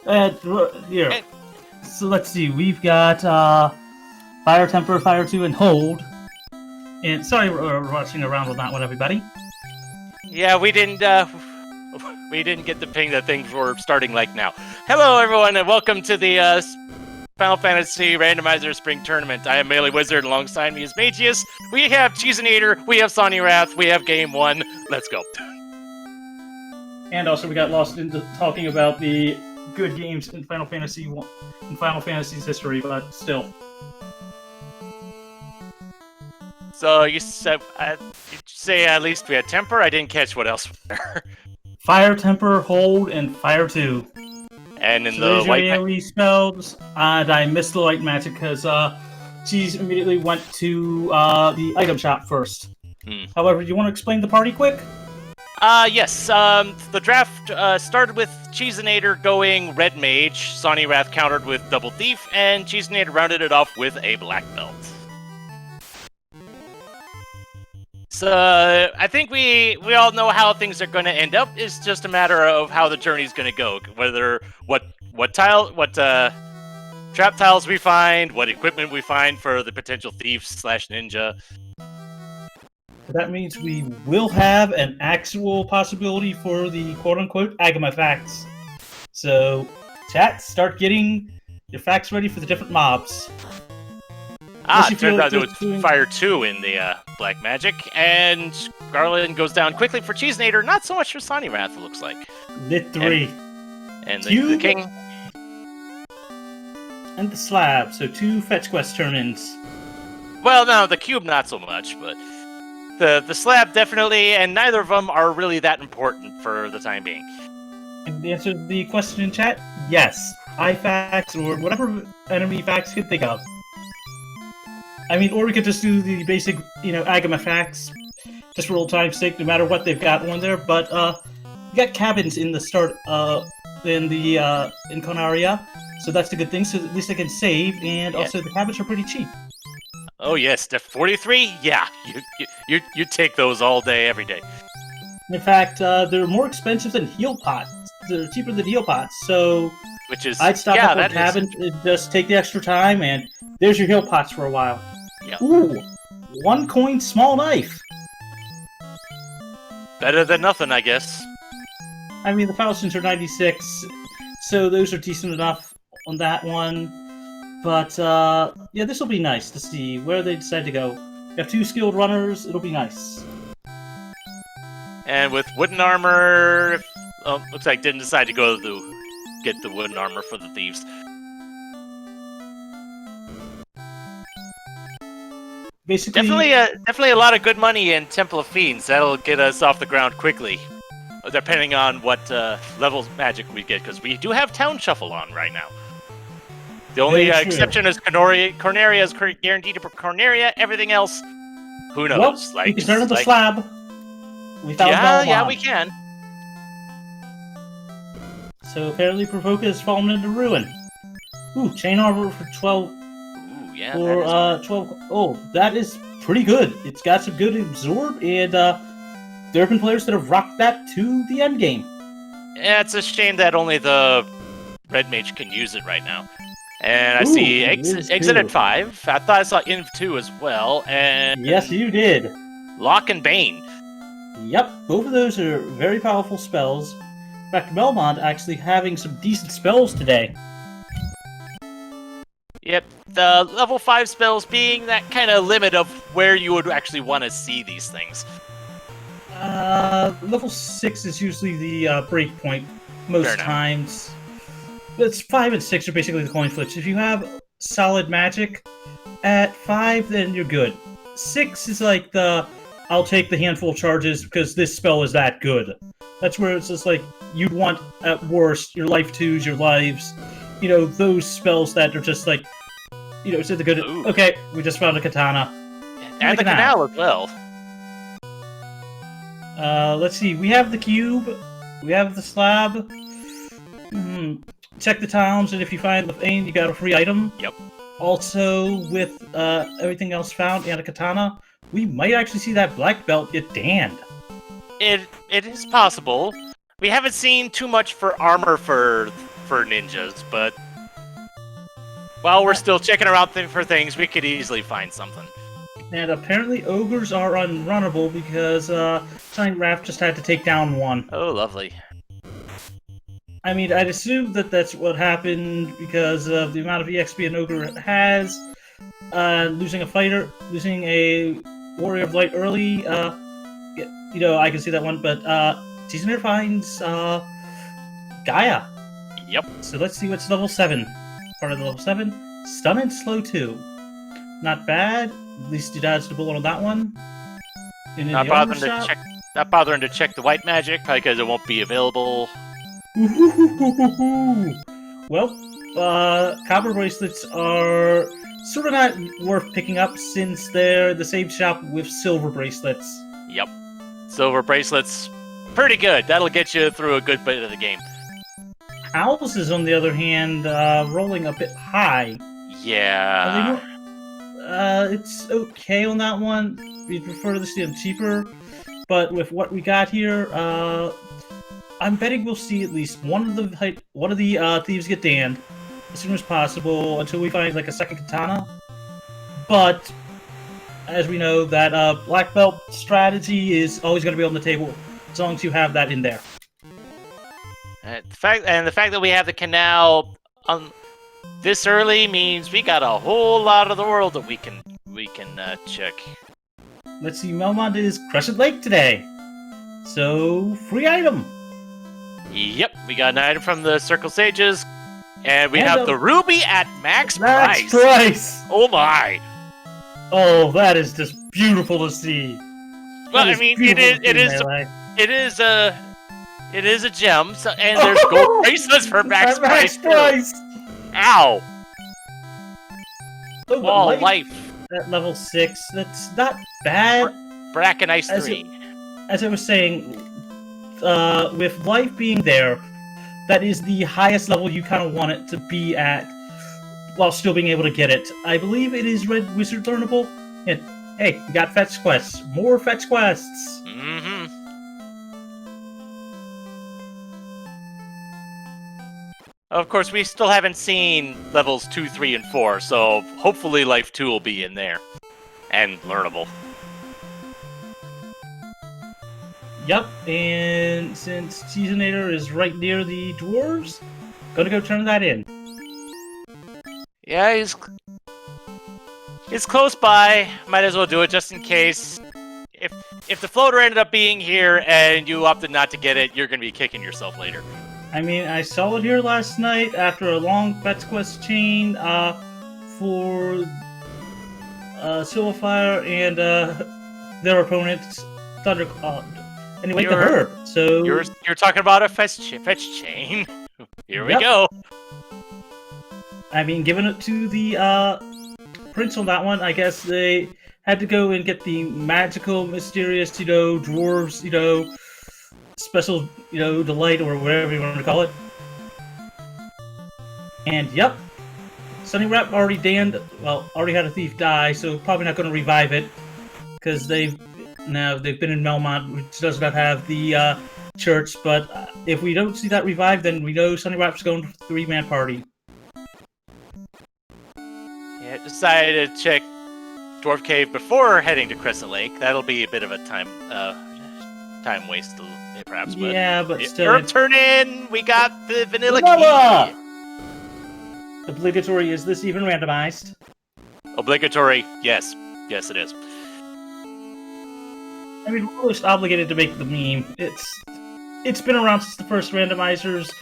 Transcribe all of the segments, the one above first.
Here. So let's see. We've got Fire Temper, Fire 2, and Hold. And sorry we're rushing around with that one, everybody. Yeah, we didn't get the ping that things were starting like now. Hello, everyone, and welcome to the Final Fantasy Randomizer Spring Tournament. I am Melee Wizard, alongside me is Magius. We have Cheezinator, we have Sawneyrath, we have Game 1. Let's go. And also we got lost into talking about the good games in Final Fantasy in Final Fantasy's history, but still. So you said, did you say at least we had Temper? I didn't catch what else was there. Fire Temper, Hold, and Fire 2. And in so the white AoE spells, and I missed the light magic because Cheese immediately went to the item shop first. However, do you want to explain the party quick? Yes. The draft started with Cheezinator going Red Mage, Sawneyrath countered with Double Thief, and Cheezinator rounded it off with a Black Belt. So I think we all know how things are going to end up. It's just a matter of how the journey's going to go. Whether what trap tiles we find, what equipment we find for the potential thief/ninja. That means we will have an actual possibility for the quote-unquote Agama facts. So, chat, start getting your facts ready for the different mobs. It turned out there was Fire 2 in the Black Magic, and Garland goes down quickly for Cheezinator, not so much for Sawneyrath, it looks like. Lit 3. And the King. And the Slab, so 2 fetch quest turn-ins. Well, no, the Cube not so much, but the Slab definitely, and neither of them are really that important for the time being. And the answer to the question in chat? Yes. I-facts, or whatever enemy facts you could think of. I mean, or we could just do the basic, Agama facts, just for old time's sake, no matter what they've got on there. But you got cabins in the start, in Conaria, so that's a good thing. So at least I can save, and also the cabins are pretty cheap. Oh yes, the 43. Yeah, you take those all day, every day. In fact, they're more expensive than heal pots. They're cheaper than heal pots, so I'd stop up at cabin and just take the extra time, and there's your heal pots for a while. Yep. Ooh, 1 coin small knife. Better than nothing, I guess. I mean, the Falchions are 96, so those are decent enough on that one. But, yeah, this will be nice to see where they decide to go. You have 2 skilled runners, it'll be nice. And with wooden armor, looks like didn't decide to go get the wooden armor for the thieves. Basically, definitely a lot of good money in Temple of Fiends. That'll get us off the ground quickly, depending on what levels magic we get, because we do have Town Shuffle on right now. The only exception is Corneria is guaranteed for Corneria. Everything else, who knows? Well, we can turn on the Slab. Yeah, we can. So apparently Provoca has fallen into ruin. Ooh, chain armor for 12. Ooh, yeah. For 12. Oh, that is pretty good. It's got some good absorb, and there have been players that have rocked that to the end game. Yeah, it's a shame that only the Red Mage can use it right now. And I see exit at 5. I thought I saw Inv 2 as well. And yes, you did. Lock and Bane. Yep, both of those are very powerful spells. In fact, Belmont actually having some decent spells today. Yep, the level 5 spells being that kind of limit of where you would actually want to see these things. Level 6 is usually the break point most times. It's 5 and 6 are basically the coin flips. If you have solid magic at 5, then you're good. 6 is like I'll take the handful of charges because this spell is that good. That's where it's just like, you'd want, at worst, your life 2s, your lives, those spells that are just like, it's the good. Ooh. Okay, we just found a katana. And the canal as well. Let's see, we have the cube, we have the slab. Check the towns, and if you find the vein, you got a free item. Yep. Also, with everything else found and a katana, we might actually see that black belt get danned. It is possible. We haven't seen too much for armor for for ninjas, but while we're still checking around for things, we could easily find something. And apparently ogres are unrunnable because Sawneyrath just had to take down one. Oh, lovely. I mean, I'd assume that that's what happened because of the amount of EXP an ogre has. Losing a fighter, losing a warrior of light early, you know, I can see that one, but Cheezinator finds Gaia. Yep. So let's see what's level 7. Part of the level 7, Stun and Slow 2. Not bad. At least you dodged the bullet on that one. Not bothering to check the white magic, probably because it won't be available. Well, copper bracelets are sort of not worth picking up since they're the same shop with silver bracelets. Yep. Silver bracelets, pretty good. That'll get you through a good bit of the game. Owls is, on the other hand, rolling a bit high. Yeah. It's okay on that one. We prefer to see them cheaper, but with what we got here, I'm betting we'll see at least one of the thieves get damned as soon as possible until we find like a second katana. But as we know, that black belt strategy is always going to be on the table as long as you have that in there. The fact that we have the canal this early means we got a whole lot of the world that we can check. Let's see, Melmond is Crescent Lake today, so free item. Yep, we got an item from the Circle Sages, and we have the ruby at max price. Oh my! Oh, that is just beautiful to see. Well, I mean, it is a gem, so, and there's gold bracelets for max price. Ow! Oh, life. At level 6, that's not bad. Bracken Ice 3. As I was saying, with life being there, that is the highest level you kind of want it to be at, while still being able to get it. I believe it is Red Wizard learnable. And hey, we got fetch quests. More fetch quests. Mm-hmm. Of course, we still haven't seen levels 2, 3, and 4, so hopefully Life 2 will be in there. And learnable. Yep, and since Cheezinator is right near the dwarves, gonna go turn that in. Yeah, he's close by. Might as well do it just in case. If the floater ended up being here and you opted not to get it, you're gonna be kicking yourself later. I mean, I saw it here last night after a long fetch quest chain for Silverfire and their opponents, Thundercloud. Anyway, the herb. So you're talking about a fetch chain. Here we go. I mean, giving it to the prince on that one. I guess they had to go and get the magical, mysterious, dwarves, special, delight or whatever you want to call it. And yep, Sawneyrath already already had a thief die, so probably not going to revive it because they've been in Melmond, which does not have the church. But if we don't see that revive, then we know Sawneyrath's going to 3-man party. Yeah, decided to check Dwarf Cave before heading to Crescent Lake. That'll be a bit of a time waste, perhaps. But yeah, but still. Herb turn in. We got the vanilla key. Obligatory. Is this even randomized? Obligatory. Yes. Yes, it is. I mean, we're almost obligated to make the meme. It's been around since the first randomizers.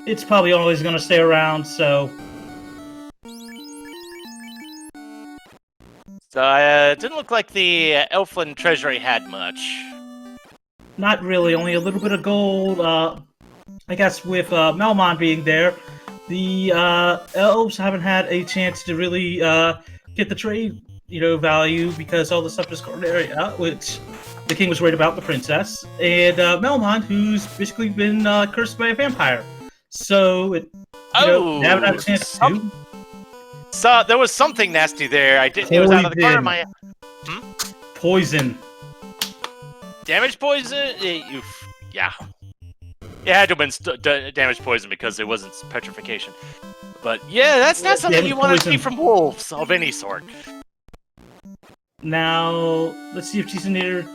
It's probably always going to stay around, so. So it didn't look like the Elfland Treasury had much. Not really, only a little bit of gold. I guess with Melmond being there, the elves haven't had a chance to really get the trade, value because all the stuff is Corneria, which the king was worried about the princess, and Melmond, who's basically been cursed by a vampire. So they haven't had a chance to do. So there was something nasty there. It was out of the corner of my. Poison. Damage poison? Yeah. It had to have been damage poison because it wasn't petrification. But yeah, that's not something you want to see from wolves of any sort. Now, let's see if Cheezinator,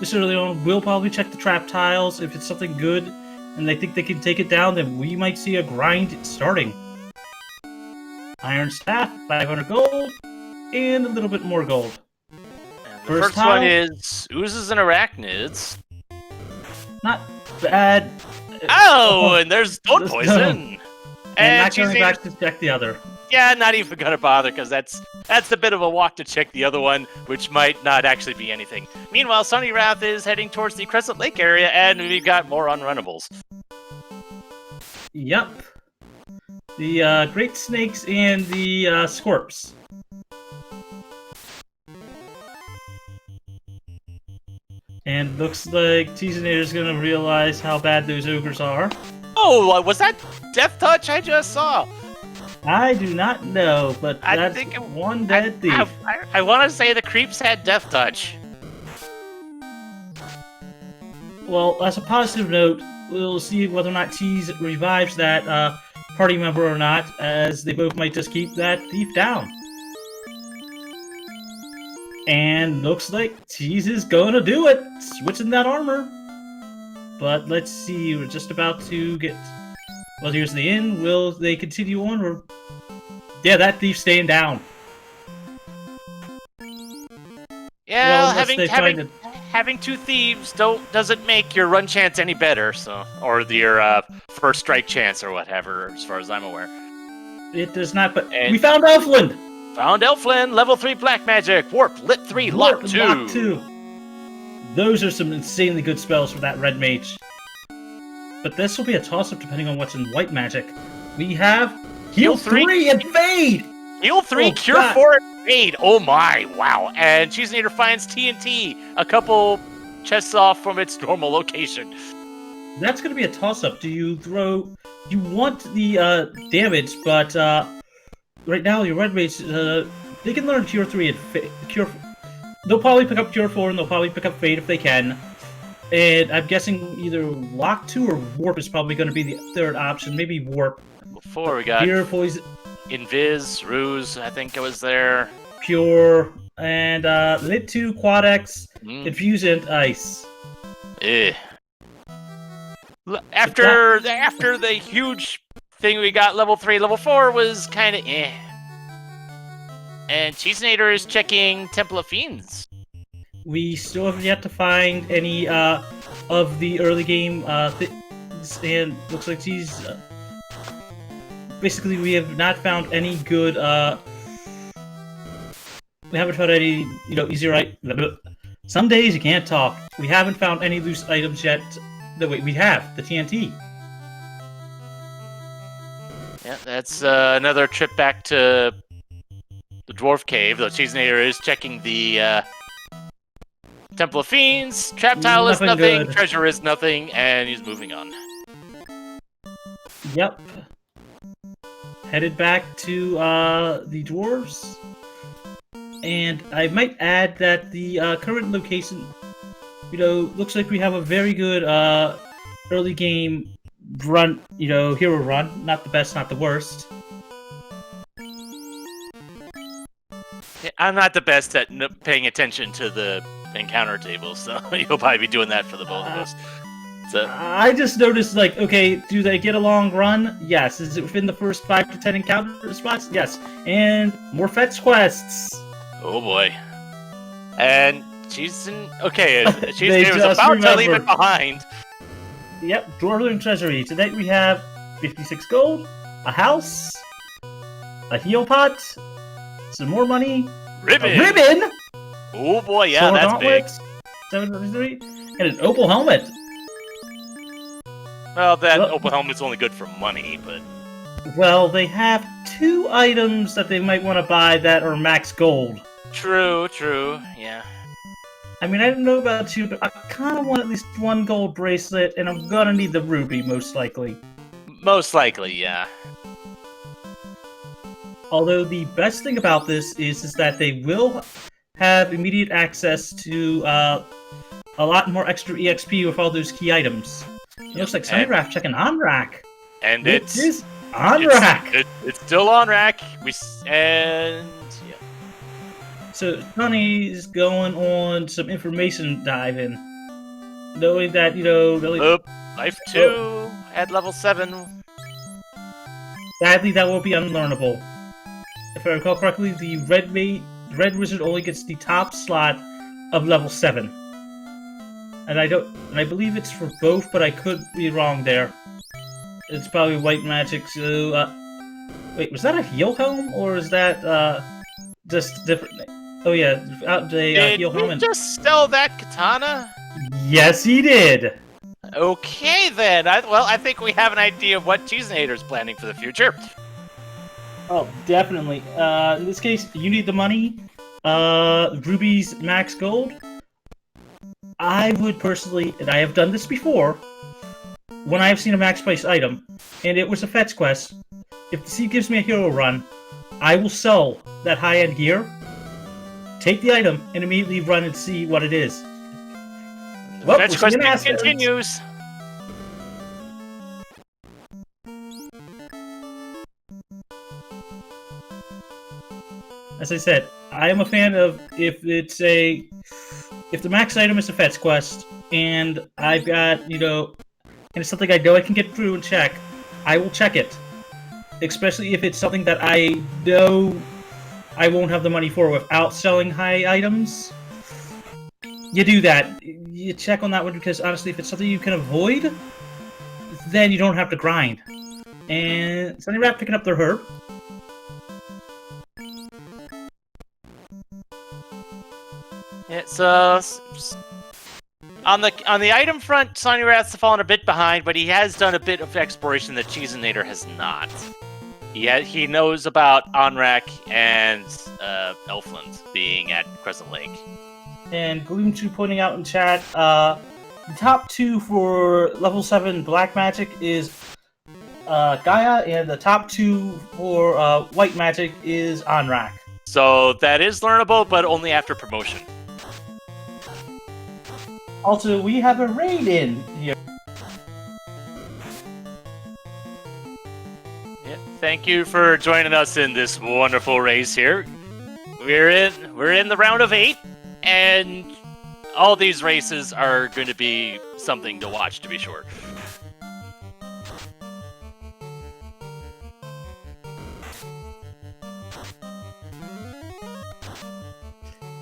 this early on, will probably check the trap tiles. If it's something good and they think they can take it down, then we might see a grind starting. Iron Staff, 500 gold, and a little bit more gold. And the first one is Oozes and Arachnids. Not bad. Oh, and there's Stone Poison. And not going back to check the other. Yeah, not even gonna bother, because that's a bit of a walk to check the other one, which might not actually be anything. Meanwhile, Sawneyrath is heading towards the Crescent Lake area, and we've got more unrunnables. Yep. The Great Snakes and the Scorps. And looks like Cheezinator's gonna realize how bad those ogres are. Oh, was that Death Touch I just saw? I do not know, but I that's think one dead thief. I want to say the creeps had Death Touch. Well, as a positive note, we'll see whether or not Cheese revives that party member or not, as they both might just keep that thief down. And looks like Cheese is going to do it, switching that armor. But let's see, we're just about to get... Well, here's the end. Will they continue on, or... Yeah, that thief's staying down. Yeah, well, having two thieves doesn't make your run chance any better, so... Or your first strike chance, or whatever, as far as I'm aware. It does not, but... We found Elfland! Found Elfland, level 3 black magic, warp, lit 3, lock 2. Lock 2. Those are some insanely good spells for that red mage. But this will be a toss-up depending on what's in white magic. We have Heal 3 and Fade! Heal 3, Cure God. 4, and Fade! Oh my, wow. And Cheezinator finds TNT, a couple chests off from its normal location. That's going to be a toss-up. Do you throw... You want the damage, but right now your red mage, they can learn Cure 3 and Fade. They'll probably pick up Cure 4 and they'll probably pick up Fade if they can. And I'm guessing either Lock 2 or Warp is probably going to be the third option. Maybe Warp. Before we got Pure Poison. Invis, Ruse, I think it was there. Pure. And Lit 2, Quad X, Infuse, and Ice. After the huge thing we got, level 3, level 4 was kind of eh. And Cheezinator is checking Temple of Fiends. We still have yet to find any of the early game things, and looks like she's... basically, we have not found any good... we haven't found any, easy right... Some days you can't talk. We haven't found any loose items yet. No, wait, we have. The TNT. Yeah, that's another trip back to the Dwarf Cave. The Cheezinator is checking the... Temple of Fiends, Trap Tile is nothing, good. Treasure is nothing, and he's moving on. Yep. Headed back to the Dwarves. And I might add that the current location, looks like we have a very good early game run, hero run. Not the best, not the worst. Yeah, I'm not the best at paying attention to the encounter table, so you'll probably be doing that for the both of us. So I just noticed, okay, do they get a long run? Yes. Is it within the first 5 to 10 encounter spots? Yes. And more fetch quests. Oh boy. And she's about to leave it behind. Yep, Dwarven Treasury. Today we have 56 gold, a house, a heal pot, some more money, ribbon. A ribbon. Oh boy, yeah, that's big. 733, and an opal helmet. Well, that opal helmet's only good for money, but... Well, they have 2 items that they might want to buy that are max gold. True, yeah. I mean, I don't know about you, but I kind of want at least 1 gold bracelet, and I'm gonna need the ruby, most likely. Most likely, yeah. Although the best thing about this is that they will have immediate access to a lot more extra EXP with all those key items. It looks like Sawneyrath checking on rack. And It is on rack. It's still on rack. Yeah. So Sonny's going on some information diving, knowing that really. Life 2 at level 7. Sadly, that will be unlearnable. If I recall correctly, the red wizard only gets the top slot of level 7. And I believe it's for both, but I could be wrong there. It's probably white magic, so wait, was that a heal helm or is that just different? Oh yeah, heal helm. Did we just sell that katana? Yes, he did. Okay then. I think we have an idea of what Cheezinator's planning for the future. Oh, definitely. In this case, you need the money. Ruby's max gold. I would personally, and I have done this before, when I have seen a max price item, and it was a fetch quest, if the sea gives me a hero run, I will sell that high-end gear, take the item, and immediately run and see what it is. The fetch quest continues. As I said, I am a fan of if the max item is a fetch quest, and I've got, and it's something I know I can get through and check, I will check it. Especially if it's something that I know I won't have the money for without selling high items. You do that. You check on that one because honestly, if it's something you can avoid, then you don't have to grind. And Sawneyrath picking up their herb. It's on the item front, Sawneyrath's fallen a bit behind, but he has done a bit of exploration that Cheezinator has not. He knows about Onrak and Elfland being at Crescent Lake. And Gloom2 pointing out in chat, the top 2 for level 7 black magic is Gaia, and the top 2 for white magic is Onrak. So that is learnable, but only after promotion. Also, we have a raid in here. Yeah, thank you for joining us in this wonderful race here. We're in the round of 8, and all these races are going to be something to watch, to be sure.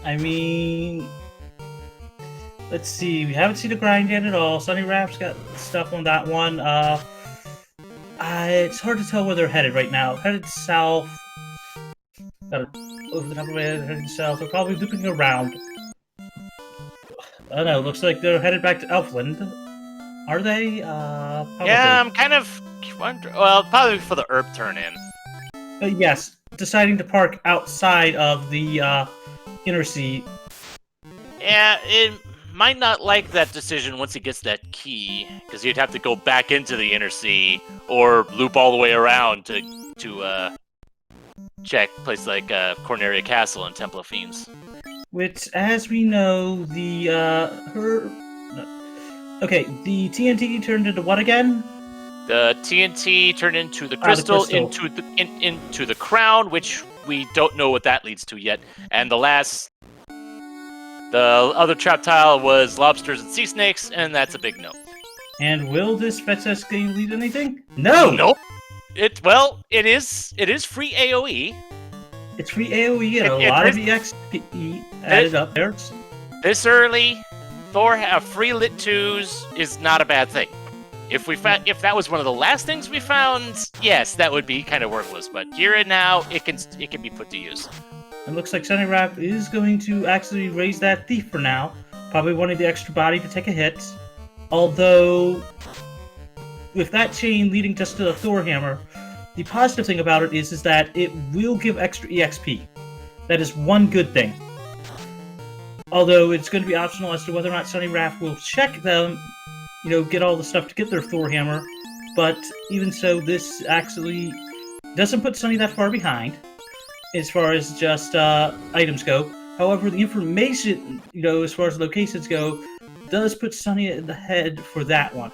I mean, let's see. We haven't seen the grind yet at all. Sawneyrath's got stuff on that one. It's hard to tell where they're headed right now. Headed south. Got over the top of my head, heading south. They're probably looping around. I don't know. Looks like they're headed back to Elfland. Are they? Probably. Yeah, I'm kind of wondering. Well, probably for the herb turn in. Yes, deciding to park outside of the inner sea. Yeah, it might not like that decision once he gets that key, because you'd have to go back into the inner sea or loop all the way around to check places like Corneria Castle and Temple of Fiends. Which, as we know, the TNT turned into what again? The TNT turned into the crystal, into the crown, which we don't know what that leads to yet. And the other trap tile was lobsters and sea snakes, and that's a big no. And will this fetch us game lead anything? No. Nope. It is free AOE. It's free AOE and a lot of EXP added up there. This early, Thor have free lit 2s is not a bad thing. If that was one of the last things we found, yes, that would be kind of worthless. But here and now, it can be put to use. It looks like Sawneyrath is going to actually raise that thief for now. Probably wanted the extra body to take a hit. Although, with that chain leading just to the Thor hammer, the positive thing about it is that it will give extra EXP. That is one good thing. Although it's going to be optional as to whether or not Sawneyrath will check them, get all the stuff to get their Thor hammer. But even so, this actually doesn't put Sunny that far behind as far as just items go. However, the information, as far as locations go, does put Sunny in the head for that one.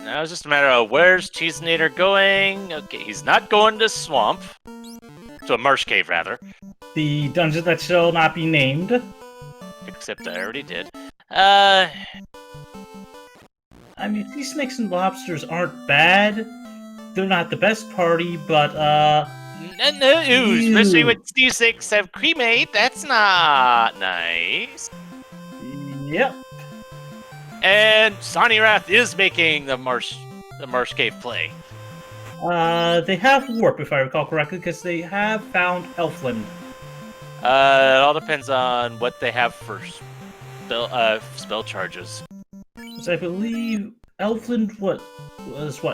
Now it's just a matter of where's Cheezinator going. Okay, he's not going to swamp. To a marsh cave, rather. The dungeon that shall not be named. Except I already did. I mean, these snakes and lobsters aren't bad. They're not the best party, but, No, especially when C6 have cremate, that's not nice. Yep. And Sawneyrath is making the marsh cave play. They have warp, if I recall correctly, because they have found Elfland. It all depends on what they have for spell charges. So I believe Elfland, was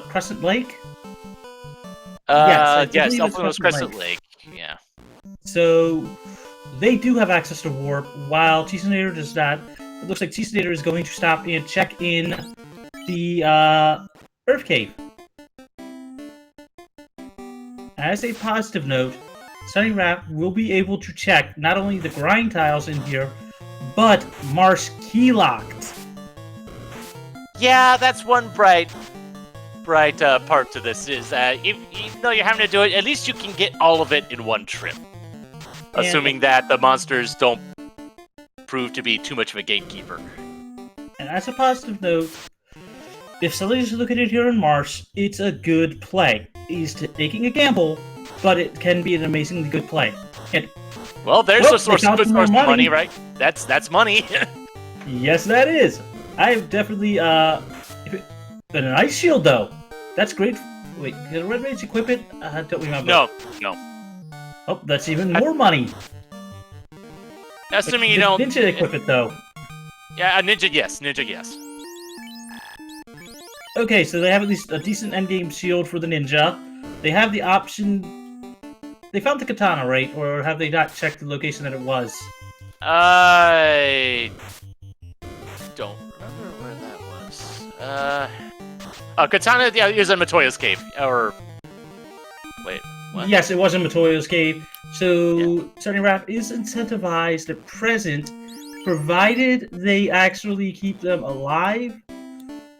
Crescent Lake? Yes, Elfland was Crescent Lake. Yeah. So they do have access to warp, while Cheezinator does not. It looks like Cheezinator is going to stop and check in the Earth Cave. As a positive note, Sawneyrath will be able to check not only the grind tiles in here, but Marsh key-locked. Yeah, that's one bright part to this, is that even though you're having to do it, at least you can get all of it in one trip. Assuming that the monsters don't prove to be too much of a gatekeeper. And as a positive note, if somebody's looking at it here in Marsh, it's a good play. He's taking a gamble, but it can be an amazingly good play. And, well, there's a source of money, right? That's money. Yes, that is. I've definitely, been an ice shield, though. That's great. Wait, can Red Mage equip it? Don't remember. No. Oh, that's even more money. Assuming you don't... Ninja equip it, though. Yeah, a ninja, yes. Ninja, yes. Okay, so they have at least a decent endgame shield for the ninja. They have the option... They found the katana, right? Or have they not checked the location that it was? I don't remember where that was. Katana, yeah, is in Matoya's cave. Or... Wait, what? Yes, it was in Matoya's cave. So, Sawneyrath is incentivized at present, provided they actually keep them alive.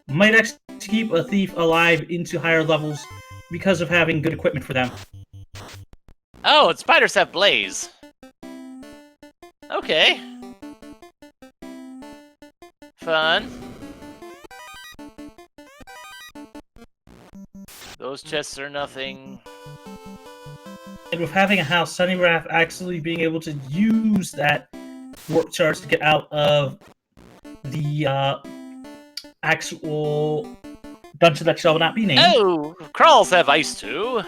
Might actually keep a thief alive into higher levels because of having good equipment for them. Oh, and spiders have blaze. Okay. Fun. Those chests are nothing. And with having a house, Sawneyrath actually being able to use that warp charge to get out of the actual dungeon that shall not be named. Oh, crawls have ice too.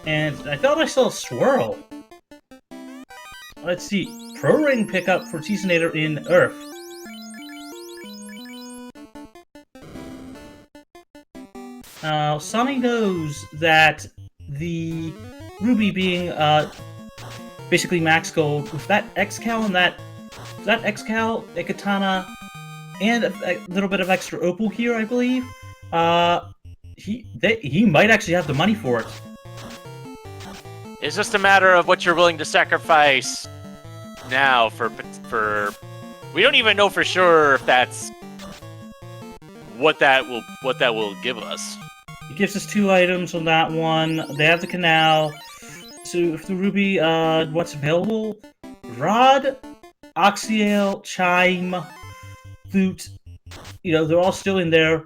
And I thought I saw a swirl. Let's see. Pro ring pickup for Cheezinator in Earth. Now, Sonny knows that the Ruby being basically max gold, with that X-Cal and that X-Cal, a katana, and a little bit of extra opal here, I believe, he might actually have the money for it. It's just a matter of what you're willing to sacrifice now for we don't even know for sure if that's what that will give us. It gives us 2 items on that one. They have the canal. So if the ruby, what's available? Rod, Oxyale, Chime, Flute. You know, they're all still in there.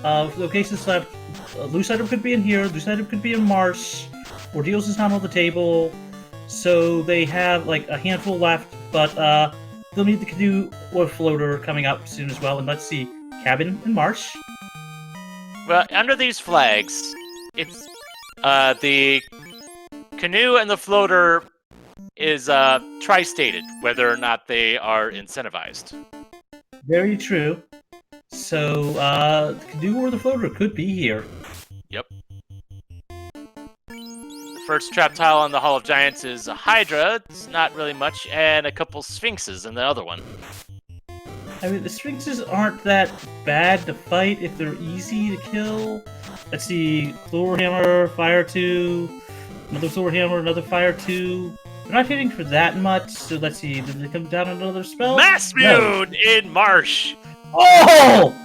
Locations left. Loose item could be in here. Loose item could be in Marsh. Ordeals is not on the table. So they have like a handful left, but they'll need the canoe or floater coming up soon as well. And let's see, cabin and Marsh. Well, under these flags, it's the canoe and the floater is tri-stated whether or not they are incentivized. Very true. So the canoe or the floater could be here. Yep. The first trap tile on the Hall of Giants is a Hydra. It's not really much, and a couple Sphinxes in the other one. I mean, the Sphinxes aren't that bad to fight if they're easy to kill. Let's see, Thor Hammer, Fire 2, another Thor Hammer, another Fire 2. They're not hitting for that much, so let's see, did they come down another spell? Mass Mune in Marsh! Oh!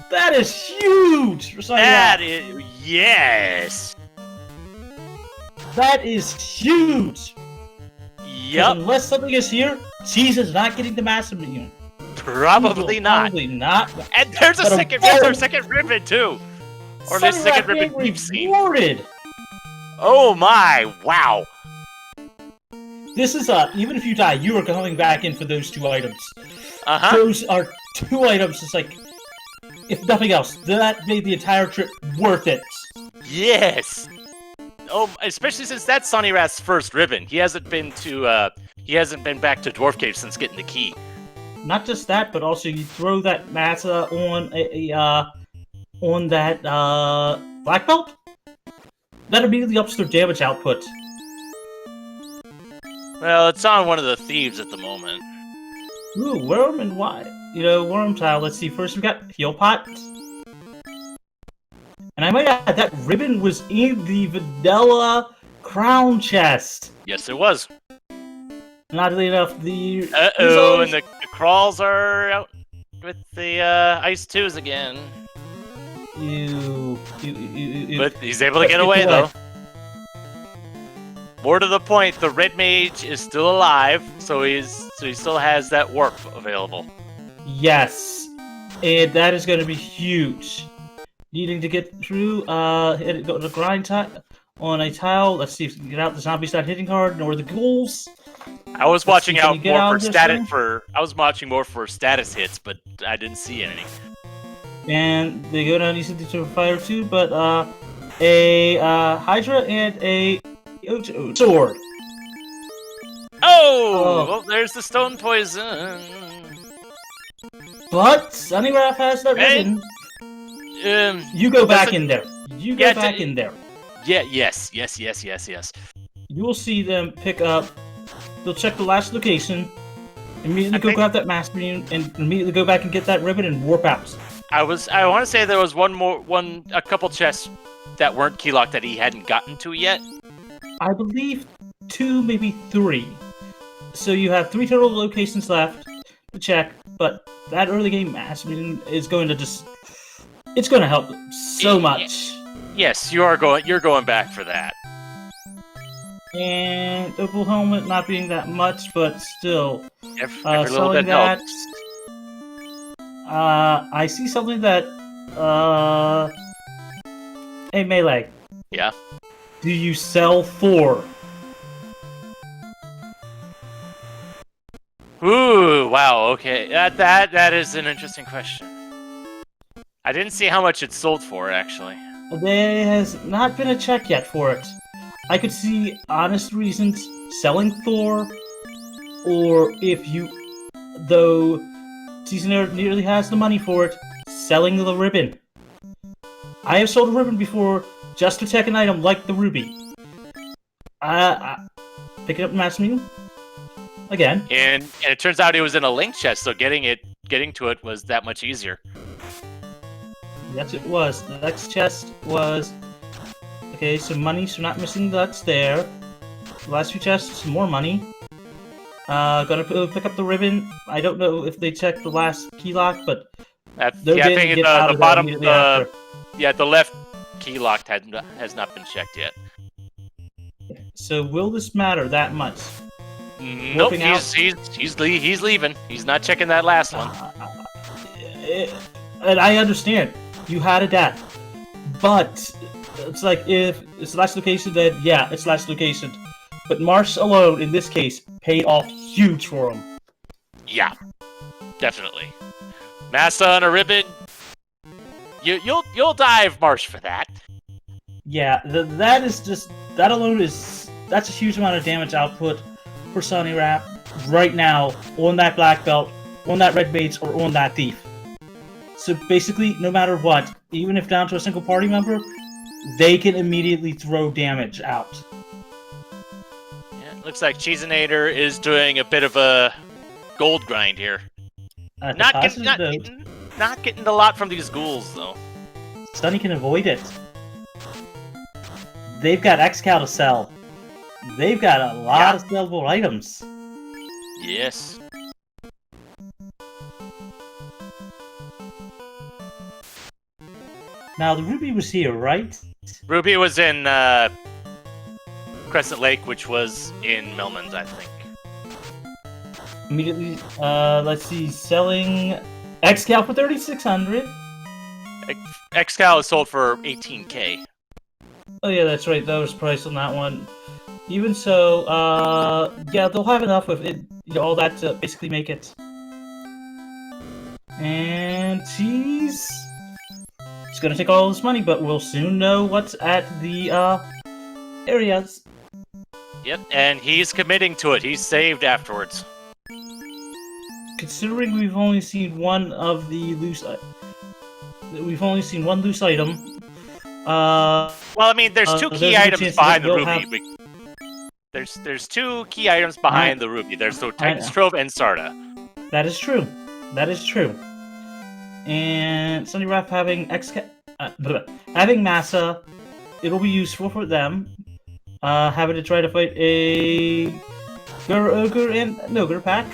That is huge for Sawneyrath. That is... Yes! That is huge! Yup. Unless something is here, Cheese is not getting the Master Minion. Probably not. Probably not. And there's But our second ribbon too. Or the second ribbon we've seen. Rewarded. Oh my, wow. This is even if you die, you are going back in for those 2 items. Uh-huh. Those are 2 items. It's like, if nothing else, that made the entire trip worth it. Yes. Oh, especially since that's Sawneyrath's first ribbon. He hasn't been back to Dwarf Cave since getting the key. Not just that, but also you throw that massa on that black belt. That immediately ups their damage output. Well, it's on one of the thieves at the moment. Ooh, Worm and why? Worm tile. Let's see. First we got Heal Pot. And I might add, that ribbon was in the vanilla crown chest. Yes, it was. Oddly enough, the... Uh-oh, and the crawls are out with the Ice 2s again. But he's able to get away, though. More to the point, the Red Mage is still alive, so he still has that warp available. Yes, and that is going to be huge. Needing to get through, go to the grind tile on a tile. Let's see if we can get out. The zombies not hitting hard, nor the ghouls. I was watching out more for status thing? I was watching more for status hits, but I didn't see any. And they go down easily to fire too, but a Hydra and a sword. Oh, well, there's the stone poison. But Sawneyrath has that ribbon. You go back in there. You go back in there. Yeah. Yes. You will see them pick up. They'll check the last location. Immediately go grab that Master Minion and immediately go back and get that ribbon and warp out. I want to say there was a couple chests that weren't keylocked that he hadn't gotten to yet. I believe 2, maybe 3. So you have 3 total locations left to check, but that early game Master Minion is going to it's going to help so much. Yes, you're going back for that. And Opal Helmet not being that much, but still. Every little bit that, helps. I see something that, hey, Melee. Yeah? Do you sell 4? Ooh, wow, okay. That is an interesting question. I didn't see how much it sold for, actually. There has not been a check yet for it. I could see honest reasons selling Thor, or if though Cheezinator nearly has the money for it, selling the ribbon. I have sold a ribbon before just to check an item like the ruby. Picking up the Master Minion again. And it turns out it was in a link chest, so getting to it was that much easier. Yes, it was. The next chest was... Okay, some money, so not missing that's there. The last few chests, some more money. Gonna pick up the ribbon. I don't know if they checked the last key lock, but... I think the bottom... the left key lock has not been checked yet. So will this matter that much? Nope, he's leaving. He's not checking that last one. And I understand. You had a death. But it's like, if it's last location, then yeah, it's last location. But Marsh alone, in this case, paid off huge for him. Yeah, definitely. Massa on a ribbon. You'll dive Marsh for that. Yeah, that alone that's a huge amount of damage output for Sawneyrath right now on that black belt, on that red mage, or on that thief. So basically, no matter what, even if down to a single party member, they can immediately throw damage out. Yeah, looks like Cheezinator is doing a bit of a gold grind here. Not getting a lot from these ghouls, though. Sunny can avoid it. They've got X-Cal to sell. They've got a lot of sellable items. Yes. Now, the ruby was here, right? Ruby was in Crescent Lake, which was in Melman's, I think. Immediately, let's see, selling X-Cal for 3,600. X-Cal is sold for 18K. Oh yeah, that's right, that was priced on that one. Even so, yeah, they'll have enough with it, all that to basically make it. And Cheese... It's gonna take all this money, but we'll soon know what's at the, areas. Yep, and he's committing to it. He's saved afterwards. Considering we've only seen one of the loose... We've only seen one loose item. Well, I mean, there's two key items behind the ruby. Have... There's two key items behind the ruby. There's the Titan's Trove and Sarda. That is true. That is true. And Sawneyrath having having Massa, it'll be useful for them. Having to try to fight a Ogre and an Ogre pack.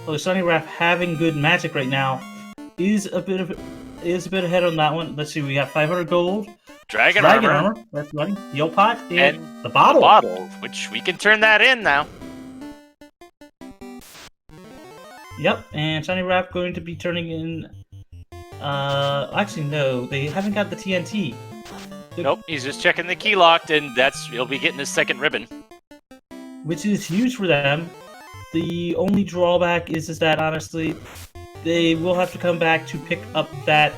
Although Sawneyrath having good magic right now is a bit ahead on that one. Let's see, we have 500 gold. Dragon armor. That's money. Yo pot and the bottle. The bottle, which we can turn that in now. Yep, and Sawneyrath going to be turning in. Actually, no, they haven't got the TNT. Nope, he's just checking the key locked, and he'll be getting his second ribbon. Which is huge for them. The only drawback is that, honestly, they will have to come back to pick up that,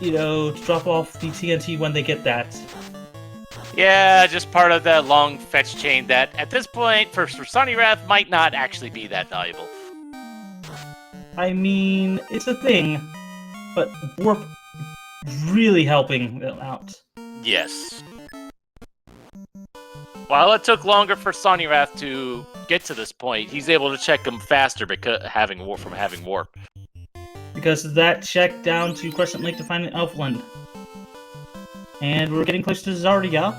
to drop off the TNT when they get that. Yeah, just part of that long fetch chain that, at this point, for Sawneyrath, might not actually be that valuable. I mean, it's a thing, but Warp really helping them out. Yes. While it took longer for Sawneyrath to get to this point, he's able to check them faster because having warp. Because of that check down to Crescent Lake to find an Elfland. And we're getting close to Zardia.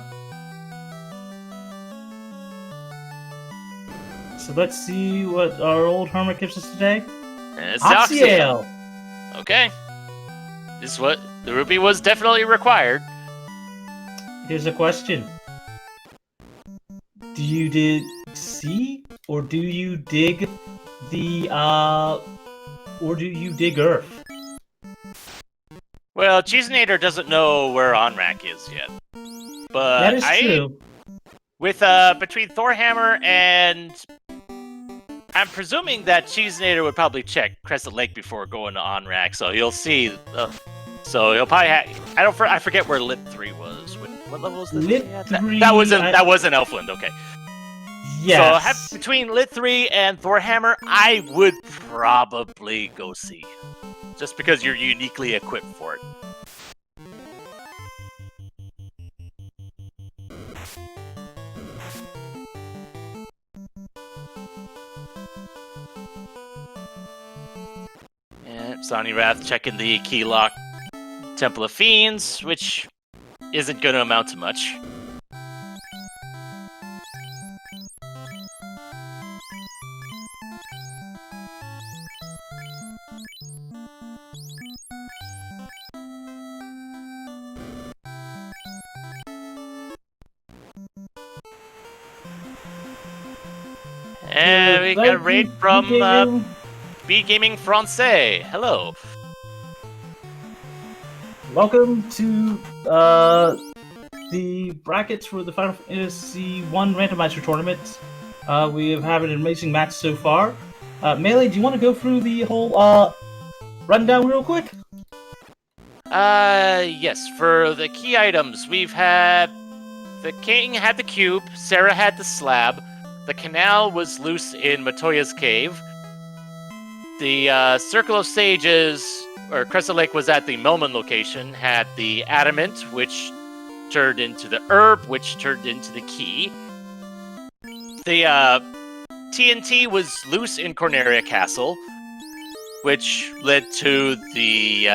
So let's see what our old hermit gives us today. It's Oxiel. Okay. This is what the ruby was definitely required. Here's a question. Do you see, or do you dig the, or do you dig Earth? Well, Cheezinator doesn't know where Onrak is yet. But that is true. With, between Thorhammer and... I'm presuming that Cheezinator would probably check Crescent Lake before going to Onrak, so he'll see. So he'll probably I forget where Lit 3 was. What level was that? Lit 3. That was in Elfland. Okay. Yes. So between Lit 3 and Thorhammer, I would probably go see, just because you're uniquely equipped for it. Sawneyrath checking the key lock Temple of Fiends, which isn't going to amount to much. And we got a raid from B Gaming Francais. Hello. Welcome to the brackets for the Final Fantasy 1 Randomizer tournament. We have had an amazing match so far. Melee, do you want to go through the whole rundown real quick? Yes. For the key items, we've had the king had the cube, Sarah had the slab, the canal was loose in Matoya's cave. The Circle of Sages, or Crescent Lake was at the Melman location, had the Adamant, which turned into the Herb, which turned into the Key. The TNT was loose in Corneria Castle, which led to the...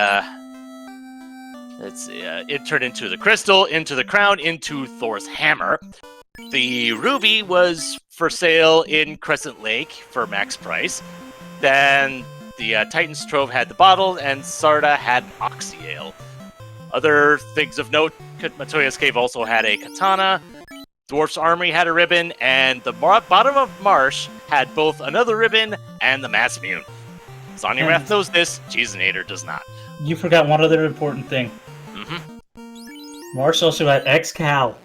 it turned into the Crystal, into the Crown, into Thor's Hammer. The Ruby was for sale in Crescent Lake for max price. Then the Titan's Trove had the bottle, and Sarda had Oxy Ale. Other things of note, Matoya's Cave also had a katana, Dwarf's Armory had a ribbon, and the bottom of Marsh had both another ribbon and the Mass Immune. Sawneyrath knows this, Cheezinator does not. You forgot one other important thing. Marsh also had X-Cal.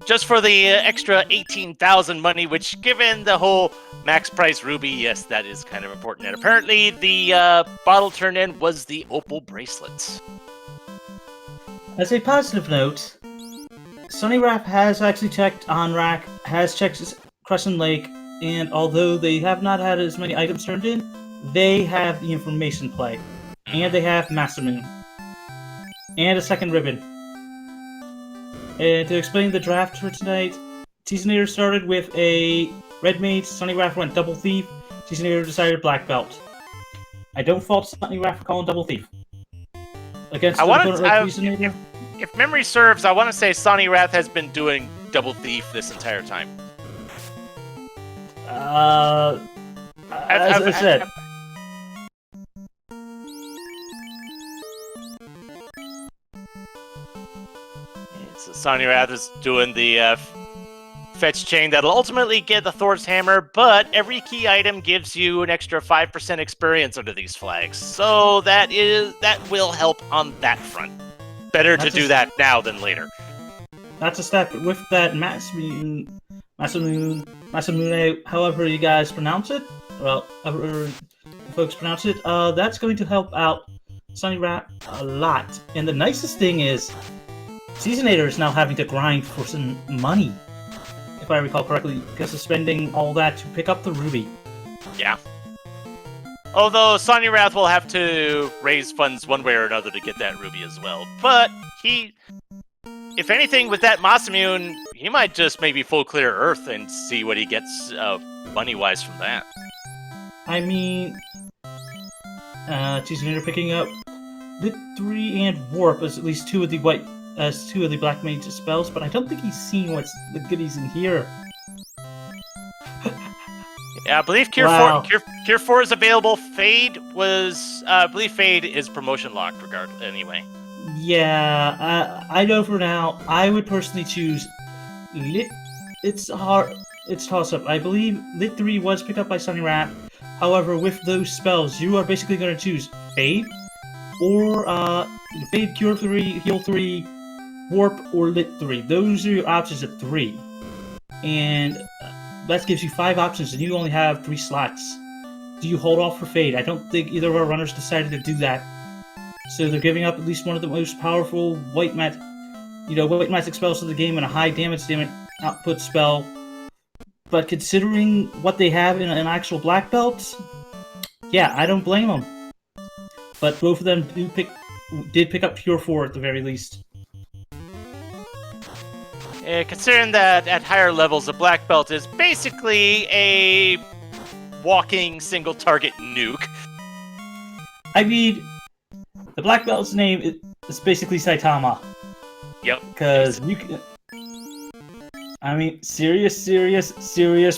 Just for the extra 18,000 money, which given the whole max price ruby, yes, that is kind of important. And apparently the bottle turned in was the opal bracelets. As a positive note, Sawneyrath has actually checked on Rack, has checked Crescent Lake, and although they have not had as many items turned in, they have the information play. And they have Master Moon. And a second ribbon. And to explain the draft for tonight, Cheezinator started with a Red Mage, Sawneyrath went Double Thief, Cheezinator decided Black Belt. I don't fault Sawneyrath for calling Double Thief. Against Cheezinator. If memory serves, I want to say Sawneyrath has been doing Double Thief this entire time. As I said. So Sawneyrath is doing the fetch chain that'll ultimately get the Thor's Hammer, but every key item gives you an extra 5% experience under these flags. So that will help on that front. Better to do that now than later. That's a step. With that Master Moon, however you guys pronounce it, well, however folks pronounce it, that's going to help out Sawneyrath a lot. And the nicest thing is, Cheezinator is now having to grind for some money, if I recall correctly, because of spending all that to pick up the ruby. Yeah. Although Sawneyrath will have to raise funds one way or another to get that ruby as well. But if anything, with that Masamune, he might just maybe full clear Earth and see what he gets money-wise from that. I mean, Cheezinator picking up Lit 3 and Warp as at least two of the Black Mage spells, but I don't think he's seen what's the goodies in here. Yeah, I believe Cure 4 is available. Fade was, I believe Fade is promotion locked anyway. Yeah, I know for now, I would personally choose Lit. It's hard, it's toss-up. I believe Lit 3 was picked up by Sawneyrath. However, with those spells, you are basically going to choose Fade, or Fade, Cure 3, Heal 3, Warp, or Lit 3. Those are your options at 3. And that gives you 5 options, and you only have 3 slots. Do you hold off for Fade? I don't think either of our runners decided to do that. So they're giving up at least one of the most powerful white magic spells of the game and a high damage output spell. But considering what they have in an actual black belt, yeah, I don't blame them. But both of them did pick up Pure 4 at the very least. Considering that at higher levels, a black belt is basically a walking single target nuke. I mean, the black belt's name is basically Saitama. Yep. Because you can... I mean, serious